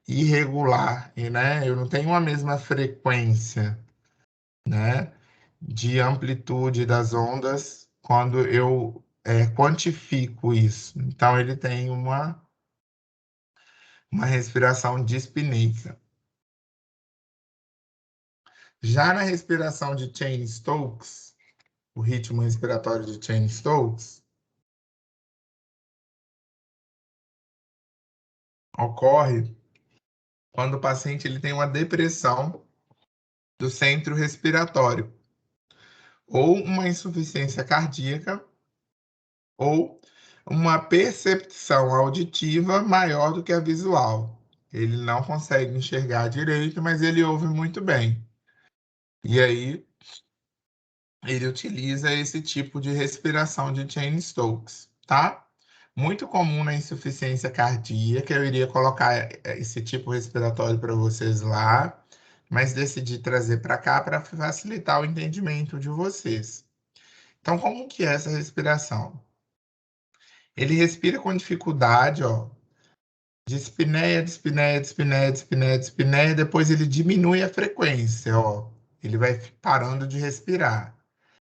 irregular, e, né, eu não tenho a mesma frequência, né, de amplitude das ondas quando eu quantifico isso. Então, ele tem uma respiração dispneica. Já na respiração de Cheyne-Stokes, o ritmo respiratório de Cheyne-Stokes ocorre quando o paciente ele tem uma depressão do centro respiratório, ou uma insuficiência cardíaca, ou uma percepção auditiva maior do que a visual. Ele não consegue enxergar direito, mas ele ouve muito bem. E aí, ele utiliza esse tipo de respiração de Cheyne-Stokes, tá? Muito comum na insuficiência cardíaca, eu iria colocar esse tipo respiratório para vocês lá, mas decidi trazer para cá para facilitar o entendimento de vocês. Então, como que é essa respiração? Ele respira com dificuldade, ó, dispneia, dispneia, dispneia, dispneia, dispneia, depois ele diminui a frequência, ó. Ele vai parando de respirar.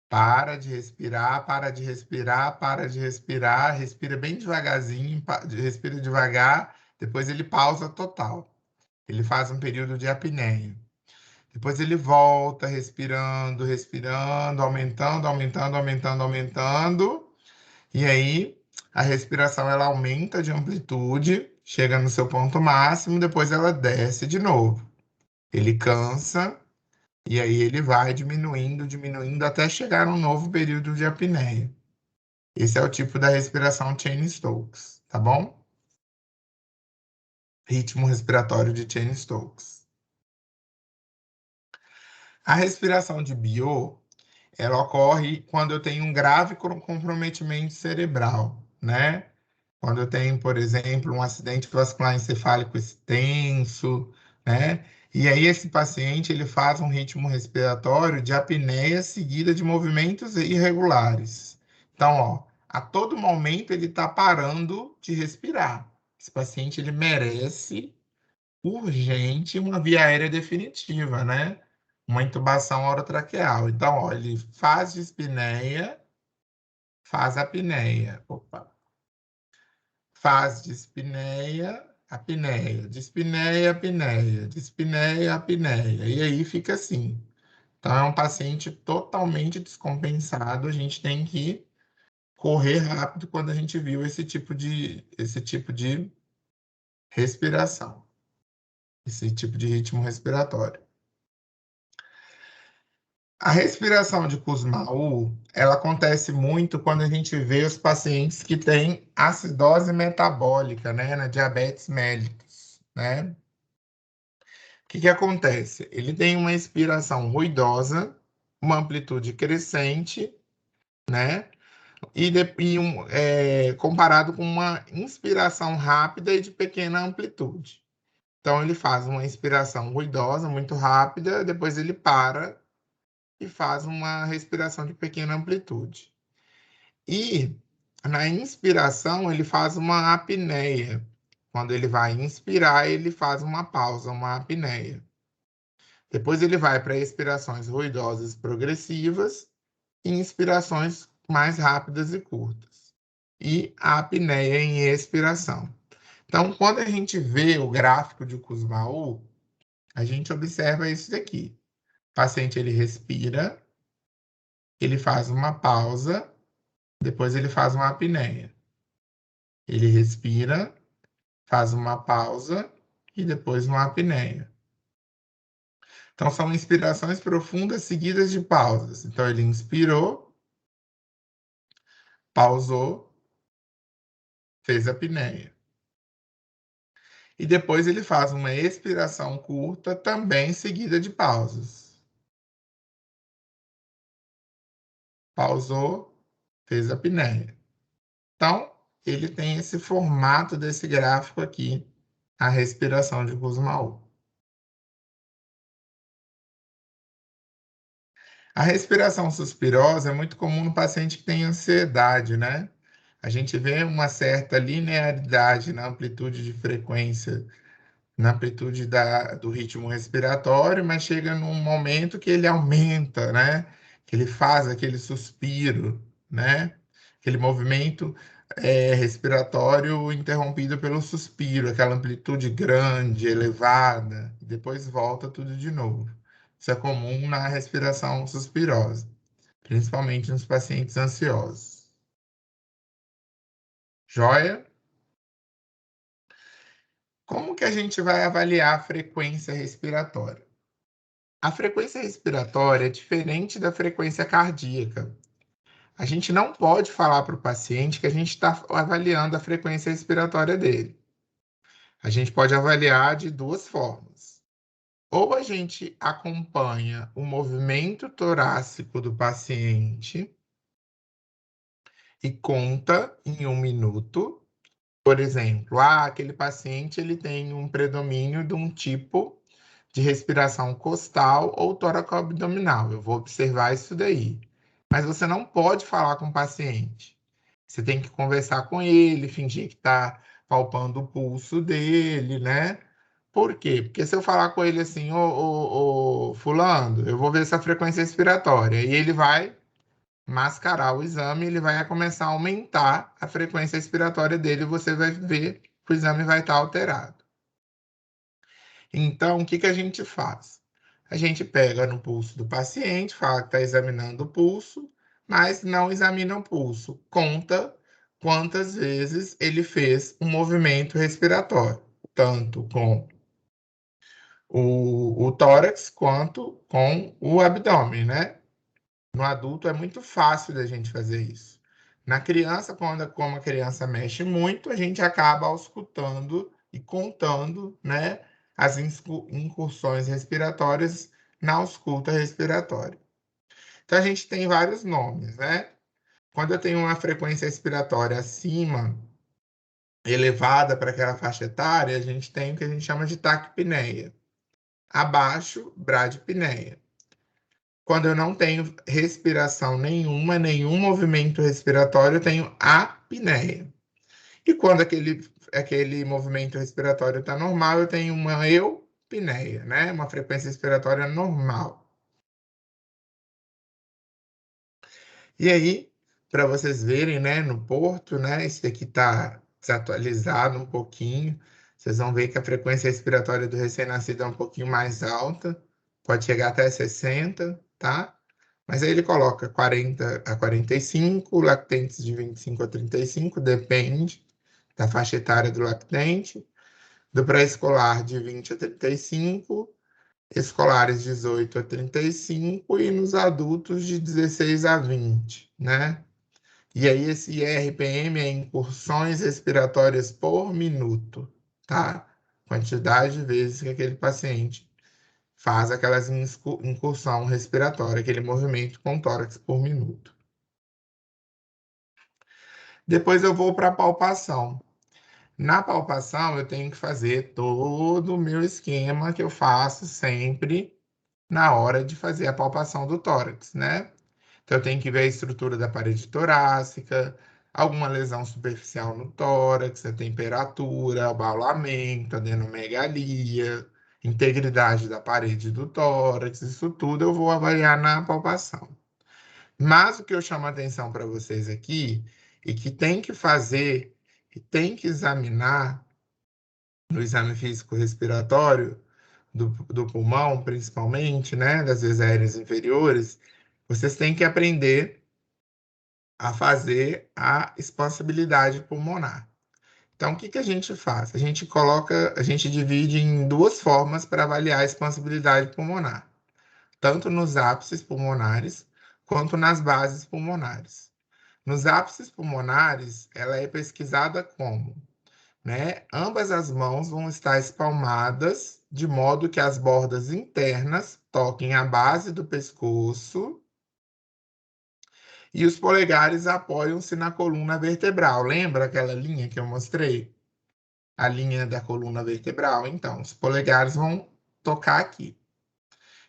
Para de respirar, para de respirar, para de respirar, respira bem devagarzinho, respira devagar, depois ele pausa total. Ele faz um período de apneia. Depois ele volta respirando, respirando, aumentando, aumentando, aumentando, aumentando. E aí a respiração ela aumenta de amplitude, chega no seu ponto máximo, depois ela desce de novo. Ele cansa e aí ele vai diminuindo, diminuindo até chegar num novo período de apneia. Esse é o tipo da respiração Cheyne-Stokes, tá bom? Ritmo respiratório de Cheyne-Stokes. A respiração de Biot, ela ocorre quando eu tenho um grave comprometimento cerebral, né? Quando eu tenho, por exemplo, um acidente vascular encefálico extenso, né? E aí esse paciente ele faz um ritmo respiratório de apneia seguida de movimentos irregulares. Então, ó, a todo momento ele está parando de respirar. Esse paciente ele merece urgente uma via aérea definitiva, né? Uma intubação orotraqueal. Então, ó, ele faz dispneia, faz apneia. Opa. Faz dispneia, apneia, dispneia, apneia, dispneia, apneia. E aí fica assim. Então, é um paciente totalmente descompensado. A gente tem que correr rápido quando a gente viu esse tipo de respiração, esse tipo de ritmo respiratório. A respiração de Kussmaul, ela acontece muito quando a gente vê os pacientes que têm acidose metabólica, né, na diabetes mellitus, né? O que que acontece? Ele tem uma expiração ruidosa, uma amplitude crescente, né? Comparado com uma inspiração rápida e de pequena amplitude. Então, ele faz uma inspiração ruidosa, muito rápida, depois ele para e faz uma respiração de pequena amplitude. E na inspiração, ele faz uma apneia. Quando ele vai inspirar, ele faz uma pausa, uma apneia. Depois ele vai para expirações ruidosas progressivas e inspirações mais rápidas e curtas. E a apneia em expiração. Então, quando a gente vê o gráfico de Kussmaul, a gente observa isso daqui. O paciente ele respira, ele faz uma pausa, depois ele faz uma apneia. Ele respira, faz uma pausa e depois uma apneia. Então, são inspirações profundas seguidas de pausas. Então, ele inspirou, pausou, fez a apneia. E depois ele faz uma expiração curta, também seguida de pausas. Pausou, fez a apneia. Então, ele tem esse formato desse gráfico aqui, a respiração de Kussmaul. A respiração suspirosa é muito comum no paciente que tem ansiedade, né? A gente vê uma certa linearidade na amplitude de frequência, na amplitude do ritmo respiratório, mas chega num momento que ele aumenta, né? Que ele faz aquele suspiro, né? Aquele movimento respiratório interrompido pelo suspiro, aquela amplitude grande, elevada, e depois volta tudo de novo. Isso é comum na respiração suspirosa, principalmente nos pacientes ansiosos. Joia? Como que a gente vai avaliar a frequência respiratória? A frequência respiratória é diferente da frequência cardíaca. A gente não pode falar para o paciente que a gente está avaliando a frequência respiratória dele. A gente pode avaliar de duas formas. Ou a gente acompanha o movimento torácico do paciente e conta em 1 minuto. Por exemplo, aquele paciente ele tem um predomínio de um tipo de respiração costal ou tóraco-abdominal. Eu vou observar isso daí. Mas você não pode falar com o paciente. Você tem que conversar com ele, fingir que está palpando o pulso dele, né? Por quê? Porque se eu falar com ele assim, ô fulano, eu vou ver essa frequência respiratória, e ele vai mascarar o exame, ele vai começar a aumentar a frequência respiratória dele, e você vai ver que o exame vai estar alterado. Então, o que que a gente faz? A gente pega no pulso do paciente, fala que está examinando o pulso, mas não examina o pulso. Conta quantas vezes ele fez um movimento respiratório, tanto com o tórax quanto com o abdômen, né? No adulto é muito fácil da gente fazer isso. Na criança, como a criança mexe muito, a gente acaba auscultando e contando, né, as incursões respiratórias na ausculta respiratória. Então, a gente tem vários nomes, né? Quando eu tenho uma frequência respiratória acima, elevada para aquela faixa etária, a gente tem o que a gente chama de taquipneia. Abaixo, bradipneia. Quando eu não tenho respiração nenhuma, nenhum movimento respiratório, eu tenho apneia. E quando aquele movimento respiratório está normal, eu tenho uma eupneia, né? Uma frequência respiratória normal. E aí, para vocês verem, né, no Porto, né, esse aqui está desatualizado um pouquinho. Vocês vão ver que a frequência respiratória do recém-nascido é um pouquinho mais alta, pode chegar até 60, tá? Mas aí ele coloca 40 a 45, lactentes de 25 a 35, depende da faixa etária do lactente, do pré-escolar de 20 a 35, escolares 18 a 35 e nos adultos de 16 a 20, né? E aí esse RPM é incursões respiratórias por minuto, tá? Quantidade de vezes que aquele paciente faz aquelas incursão respiratória, aquele movimento com tórax por minuto. Depois eu vou para a palpação. Na palpação, eu tenho que fazer todo o meu esquema que eu faço sempre na hora de fazer a palpação do tórax, né? Então, eu tenho que ver a estrutura da parede torácica, alguma lesão superficial no tórax, a temperatura, o abaulamento, adenomegalia, integridade da parede do tórax, isso tudo eu vou avaliar na palpação. Mas o que eu chamo a atenção para vocês aqui, e que tem que fazer, e tem que examinar no exame físico respiratório, do pulmão, principalmente, né, das vias aéreas inferiores, vocês têm que aprender a fazer a expansibilidade pulmonar. Então, o que que a gente faz? A gente divide em duas formas para avaliar a expansibilidade pulmonar, tanto nos ápices pulmonares quanto nas bases pulmonares. Nos ápices pulmonares, ela é pesquisada como, né? Ambas as mãos vão estar espalmadas de modo que as bordas internas toquem a base do pescoço e os polegares apoiam-se na coluna vertebral. Lembra aquela linha que eu mostrei? A linha da coluna vertebral? Então, os polegares vão tocar aqui.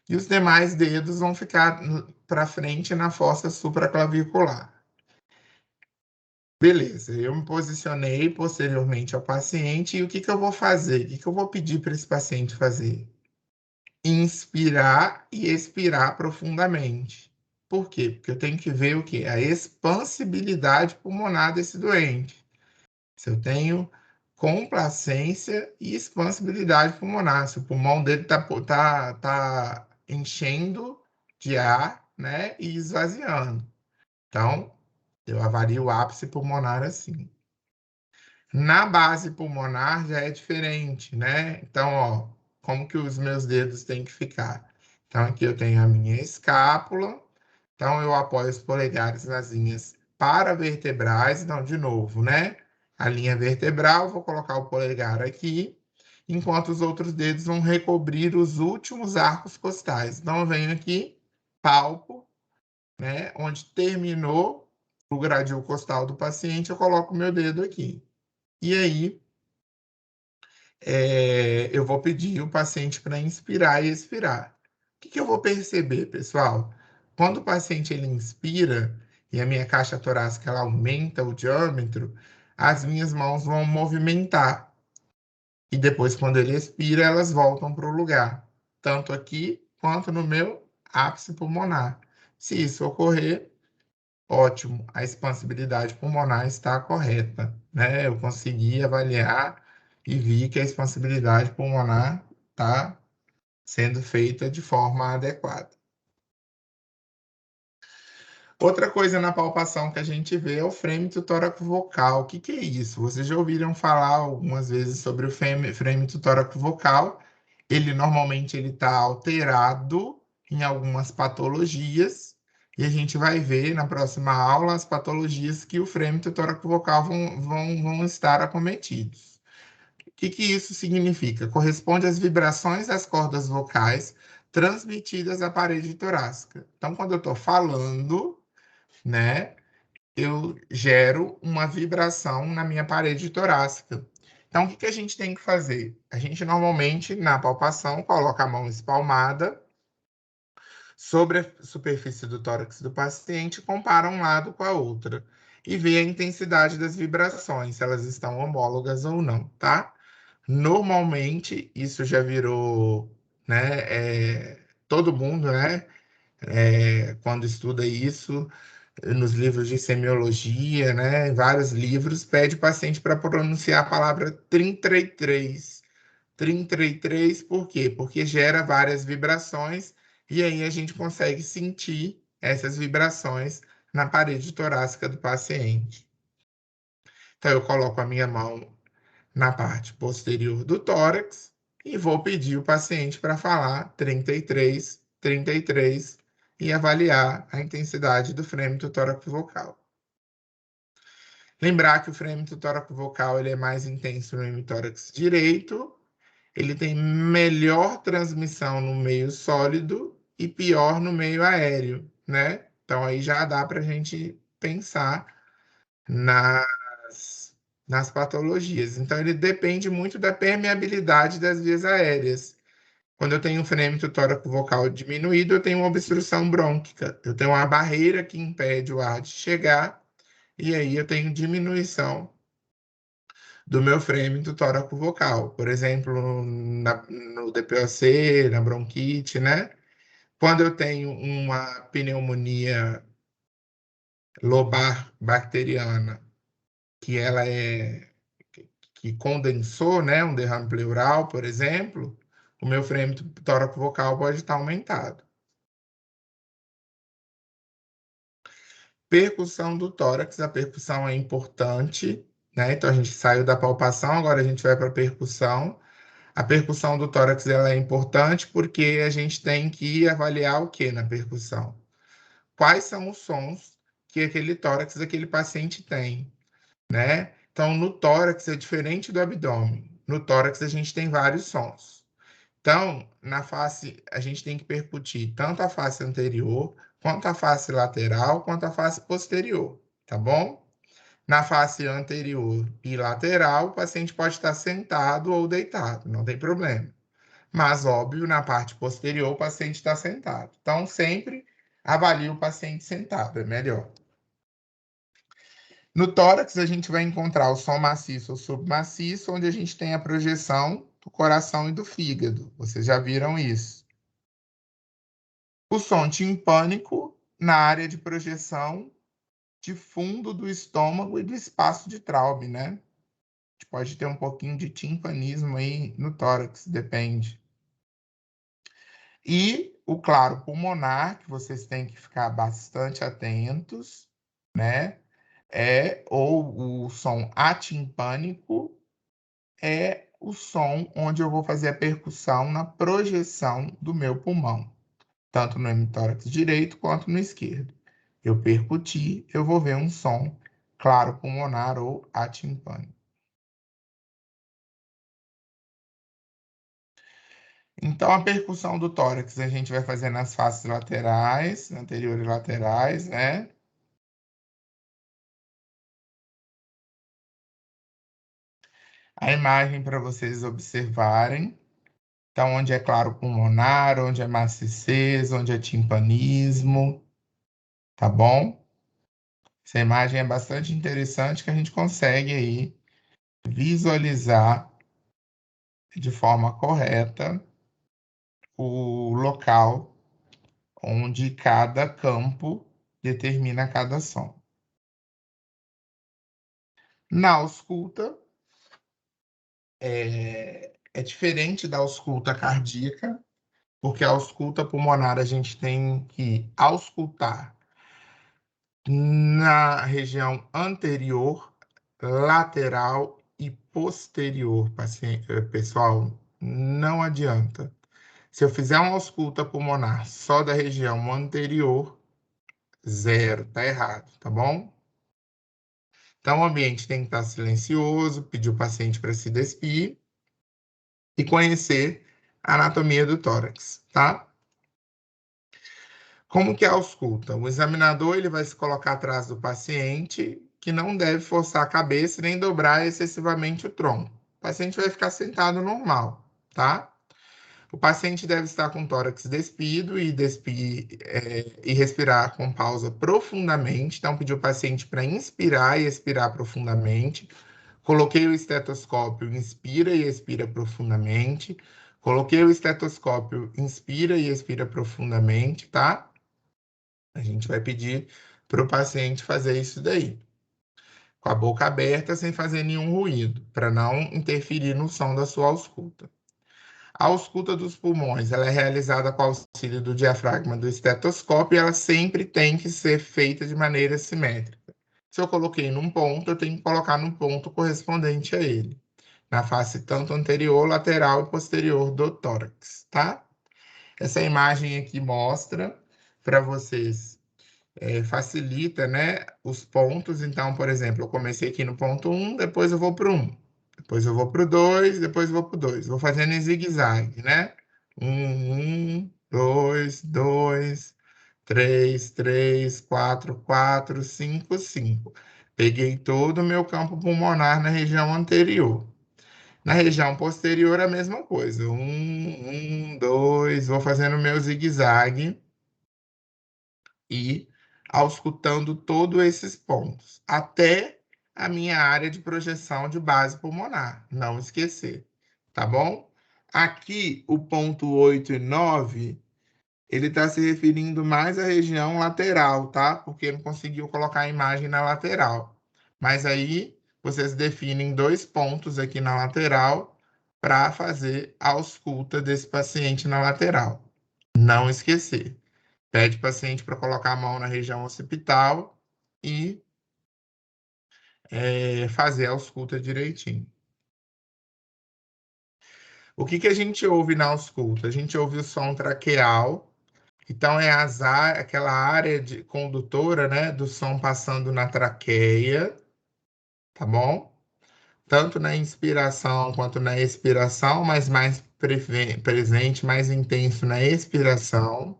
E os demais dedos vão ficar para frente na fossa supraclavicular. Beleza, eu me posicionei posteriormente ao paciente e o que que eu vou fazer? O que que eu vou pedir para esse paciente fazer? Inspirar e expirar profundamente. Por quê? Porque eu tenho que ver o quê? A expansibilidade pulmonar desse doente. Se eu tenho complacência e expansibilidade pulmonar, se o pulmão dele tá enchendo de ar, né, e esvaziando. Então, eu avalio o ápice pulmonar assim. Na base pulmonar já é diferente, né? Então, ó, como que os meus dedos têm que ficar? Então, aqui eu tenho a minha escápula, Então, eu apoio os polegares nas linhas paravertebrais. Então, de novo, né? A linha vertebral, vou colocar o polegar aqui, enquanto os outros dedos vão recobrir os últimos arcos costais. Então, eu venho aqui, palpo, né? Onde terminou o gradil costal do paciente, eu coloco o meu dedo aqui. E aí, eu vou pedir o paciente para inspirar e expirar. O que eu vou perceber, pessoal? Quando o paciente ele inspira e a minha caixa torácica ela aumenta o diâmetro, as minhas mãos vão movimentar. E depois, quando ele expira, elas voltam para o lugar, tanto aqui quanto no meu ápice pulmonar. Se isso ocorrer, ótimo, a expansibilidade pulmonar está correta, né? Eu consegui avaliar e vi que a expansibilidade pulmonar está sendo feita de forma adequada. Outra coisa na palpação que a gente vê é o frêmito tóraco-vocal. O que é isso? Vocês já ouviram falar algumas vezes sobre o frêmito tóraco-vocal? Ele normalmente ele está alterado em algumas patologias e a gente vai ver na próxima aula as patologias que o frêmito tóraco-vocal vão estar acometidos. O que isso significa? Corresponde às vibrações das cordas vocais transmitidas à parede torácica. Então, quando eu estou falando, né, eu gero uma vibração na minha parede torácica. Então, o que a gente tem que fazer? A gente normalmente, na palpação, coloca a mão espalmada sobre a superfície do tórax do paciente, compara um lado com a outra e vê a intensidade das vibrações, se elas estão homólogas ou não, tá? Normalmente, isso já virou, né, todo mundo, né, quando estuda isso, nos livros de semiologia, né, em vários livros, pede o paciente para pronunciar a palavra 33. 33 por quê? Porque gera várias vibrações e aí a gente consegue sentir essas vibrações na parede torácica do paciente. Então, eu coloco a minha mão na parte posterior do tórax e vou pedir o paciente para falar 33, 33 e avaliar a intensidade do frêmito tóraco-vocal. Lembrar que o frêmito tóraco-vocal ele é mais intenso no hemitórax direito, ele tem melhor transmissão no meio sólido e pior no meio aéreo, né? Então aí já dá para a gente pensar nas patologias. Então ele depende muito da permeabilidade das vias aéreas. Quando eu tenho um frêmito tóraco-vocal diminuído, eu tenho uma obstrução brônquica. Eu tenho uma barreira que impede o ar de chegar, e aí eu tenho diminuição do meu frêmito tóraco-vocal. Por exemplo, no DPOC, na bronquite, né? Quando eu tenho uma pneumonia lobar bacteriana, que ela que condensou, né, um derrame pleural, por exemplo, o meu frêmito tóraco-vocal pode estar aumentado. Percussão do tórax, a percussão é importante, né? Então a gente saiu da palpação, agora a gente vai para a percussão. A percussão do tórax ela é importante porque a gente tem que avaliar o que na percussão? Quais são os sons que aquele tórax daquele paciente tem, né? Então, no tórax é diferente do abdômen. No tórax a gente tem vários sons. Então, na face, a gente tem que percutir tanto a face anterior, quanto a face lateral, quanto a face posterior, tá bom? Na face anterior e lateral, o paciente pode estar sentado ou deitado, não tem problema. Mas, óbvio, na parte posterior, o paciente está sentado. Então, sempre avalie o paciente sentado, é melhor. No tórax, a gente vai encontrar o som maciço ou submaciço, onde a gente tem a projeção do coração e do fígado. Vocês já viram isso. O som timpânico na área de projeção de fundo do estômago e do espaço de Traube, né? A gente pode ter um pouquinho de timpanismo aí no tórax, depende. E o claro pulmonar, que vocês têm que ficar bastante atentos, né? Ou o som atimpânico, é o som onde eu vou fazer a percussão na projeção do meu pulmão. tanto no hemitórax direito quanto no esquerdo. Eu percutir, eu vou ver um som claro pulmonar ou atimpânico. Então, a percussão do tórax a gente vai fazer nas faces laterais, anteriores e laterais, né? A imagem para vocês observarem. Então, onde é claro pulmonar, onde é maciez, onde é timpanismo, tá bom? Essa imagem é bastante interessante que a gente consegue aí visualizar de forma correta o local onde cada campo determina cada som. Na ausculta, é diferente da ausculta cardíaca, porque a ausculta pulmonar a gente tem que auscultar na região anterior, lateral e posterior, pessoal, não adianta. Se eu fizer uma ausculta pulmonar só da região anterior, zero, tá errado, tá bom? Então, o ambiente tem que estar silencioso, pedir o paciente para se despir e conhecer a anatomia do tórax, tá? Como que é a ausculta? O examinador ele vai se colocar atrás do paciente, que não deve forçar a cabeça nem dobrar excessivamente o tronco. O paciente vai ficar sentado normal, tá? O paciente deve estar com o tórax despido e respirar com pausa profundamente. Então, pedi o paciente para inspirar e expirar profundamente. Coloquei o estetoscópio, inspira e expira profundamente. Coloquei o estetoscópio, inspira e expira profundamente, tá? A gente vai pedir para o paciente fazer isso daí, com a boca aberta, sem fazer nenhum ruído, para não interferir no som da sua ausculta. A ausculta dos pulmões, ela é realizada com auxílio do diafragma do estetoscópio e ela sempre tem que ser feita de maneira simétrica. Se eu coloquei num ponto, eu tenho que colocar no ponto correspondente a ele, na face tanto anterior, lateral e posterior do tórax, tá? Essa imagem aqui mostra para vocês, facilita, né, os pontos. Então, por exemplo, eu comecei aqui no ponto 1, depois eu vou para o 1, depois eu vou para o 2, depois eu vou para o 2. Vou fazendo em zigue-zague, né? 1, 2, 2, 3, 3, 4, 4, 5, 5. Peguei todo o meu campo pulmonar na região anterior. Na região posterior, a mesma coisa. 1, 2, vou fazendo meu zigue-zague e auscultando todos esses pontos, até a minha área de projeção de base pulmonar, não esquecer, tá bom? Aqui, o ponto 8 e 9, ele está se referindo mais à região lateral, tá? Porque não conseguiu colocar a imagem na lateral. Mas aí, vocês definem 2 pontos aqui na lateral para fazer a ausculta desse paciente na lateral. Não esquecer. Pede o paciente para colocar a mão na região occipital e fazer a ausculta direitinho. O que que a gente ouve na ausculta? A gente ouve o som traqueal, então é aquela área condutora, né, do som passando na traqueia, tá bom? Tanto na inspiração quanto na expiração, mas mais presente, mais intenso na expiração.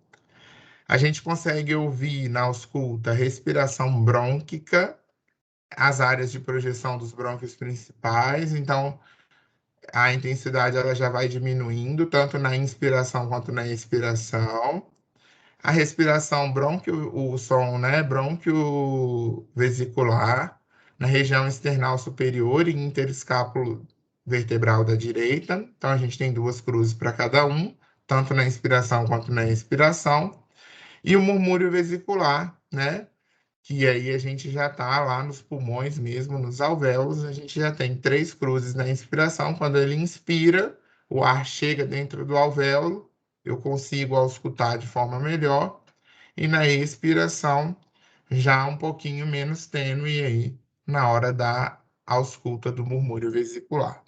A gente consegue ouvir na ausculta a respiração brônquica, as áreas de projeção dos brônquios principais, então a intensidade ela já vai diminuindo, tanto na inspiração quanto na expiração. A respiração brônquio, o som, né, brônquio vesicular, na região external superior e interescápulo vertebral da direita. Então a gente tem 2 cruzes para cada um, tanto na inspiração quanto na expiração. E o murmúrio vesicular, né, que aí a gente já está lá nos pulmões mesmo, nos alvéolos, a gente já tem 3 cruzes na inspiração. Quando ele inspira, o ar chega dentro do alvéolo, eu consigo auscultar de forma melhor, e na expiração, já um pouquinho menos tênue aí, na hora da ausculta do murmúrio vesicular.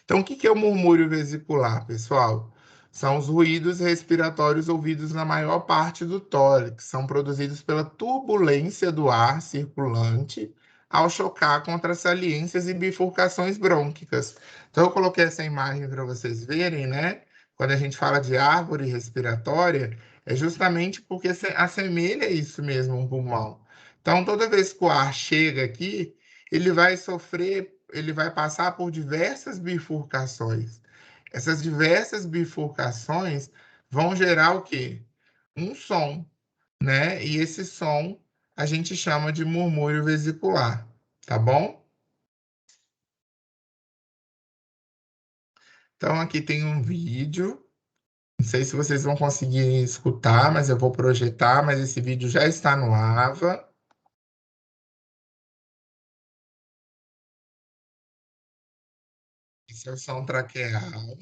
Então, o que é o murmúrio vesicular, pessoal? são os ruídos respiratórios ouvidos na maior parte do tórax, são produzidos pela turbulência do ar circulante ao chocar contra saliências e bifurcações brônquicas. Então, eu coloquei essa imagem para vocês verem, né? Quando a gente fala de árvore respiratória, é justamente porque assemelha isso mesmo um pulmão. Então, toda vez que o ar chega aqui, ele vai sofrer, ele vai passar por diversas bifurcações. Essas diversas bifurcações vão gerar o quê? Um som, né? E esse som a gente chama de murmúrio vesicular, tá bom? Então aqui tem um vídeo. Não sei se vocês vão conseguir escutar, mas eu vou projetar, mas esse vídeo já está no AVA. Esse é o som traqueal,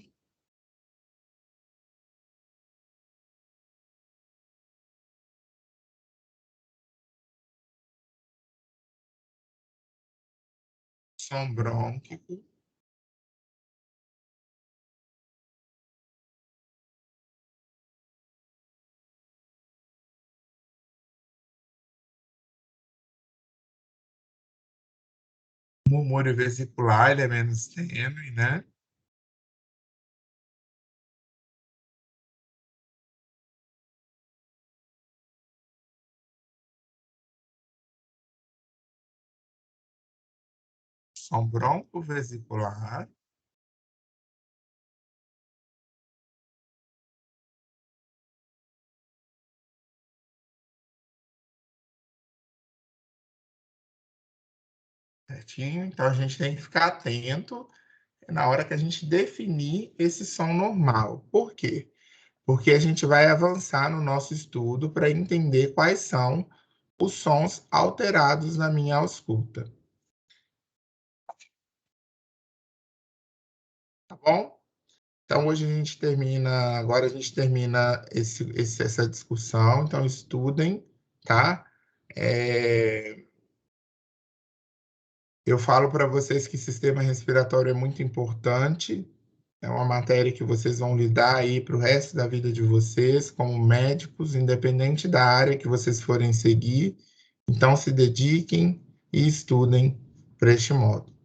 som brônquico, murmúrio vesicular, ele é menos tênue, né? Som broncovesicular, certinho? Então a gente tem que ficar atento na hora que a gente definir esse som normal. Por quê? Porque a gente vai avançar no nosso estudo para entender quais são os sons alterados na minha ausculta, tá bom? Então hoje a gente termina, agora a gente termina essa discussão, então estudem, tá? É, eu falo para vocês que sistema respiratório é muito importante, é uma matéria que vocês vão lidar aí para o resto da vida de vocês, como médicos, independente da área que vocês forem seguir. Então, se dediquem e estudem para este modo.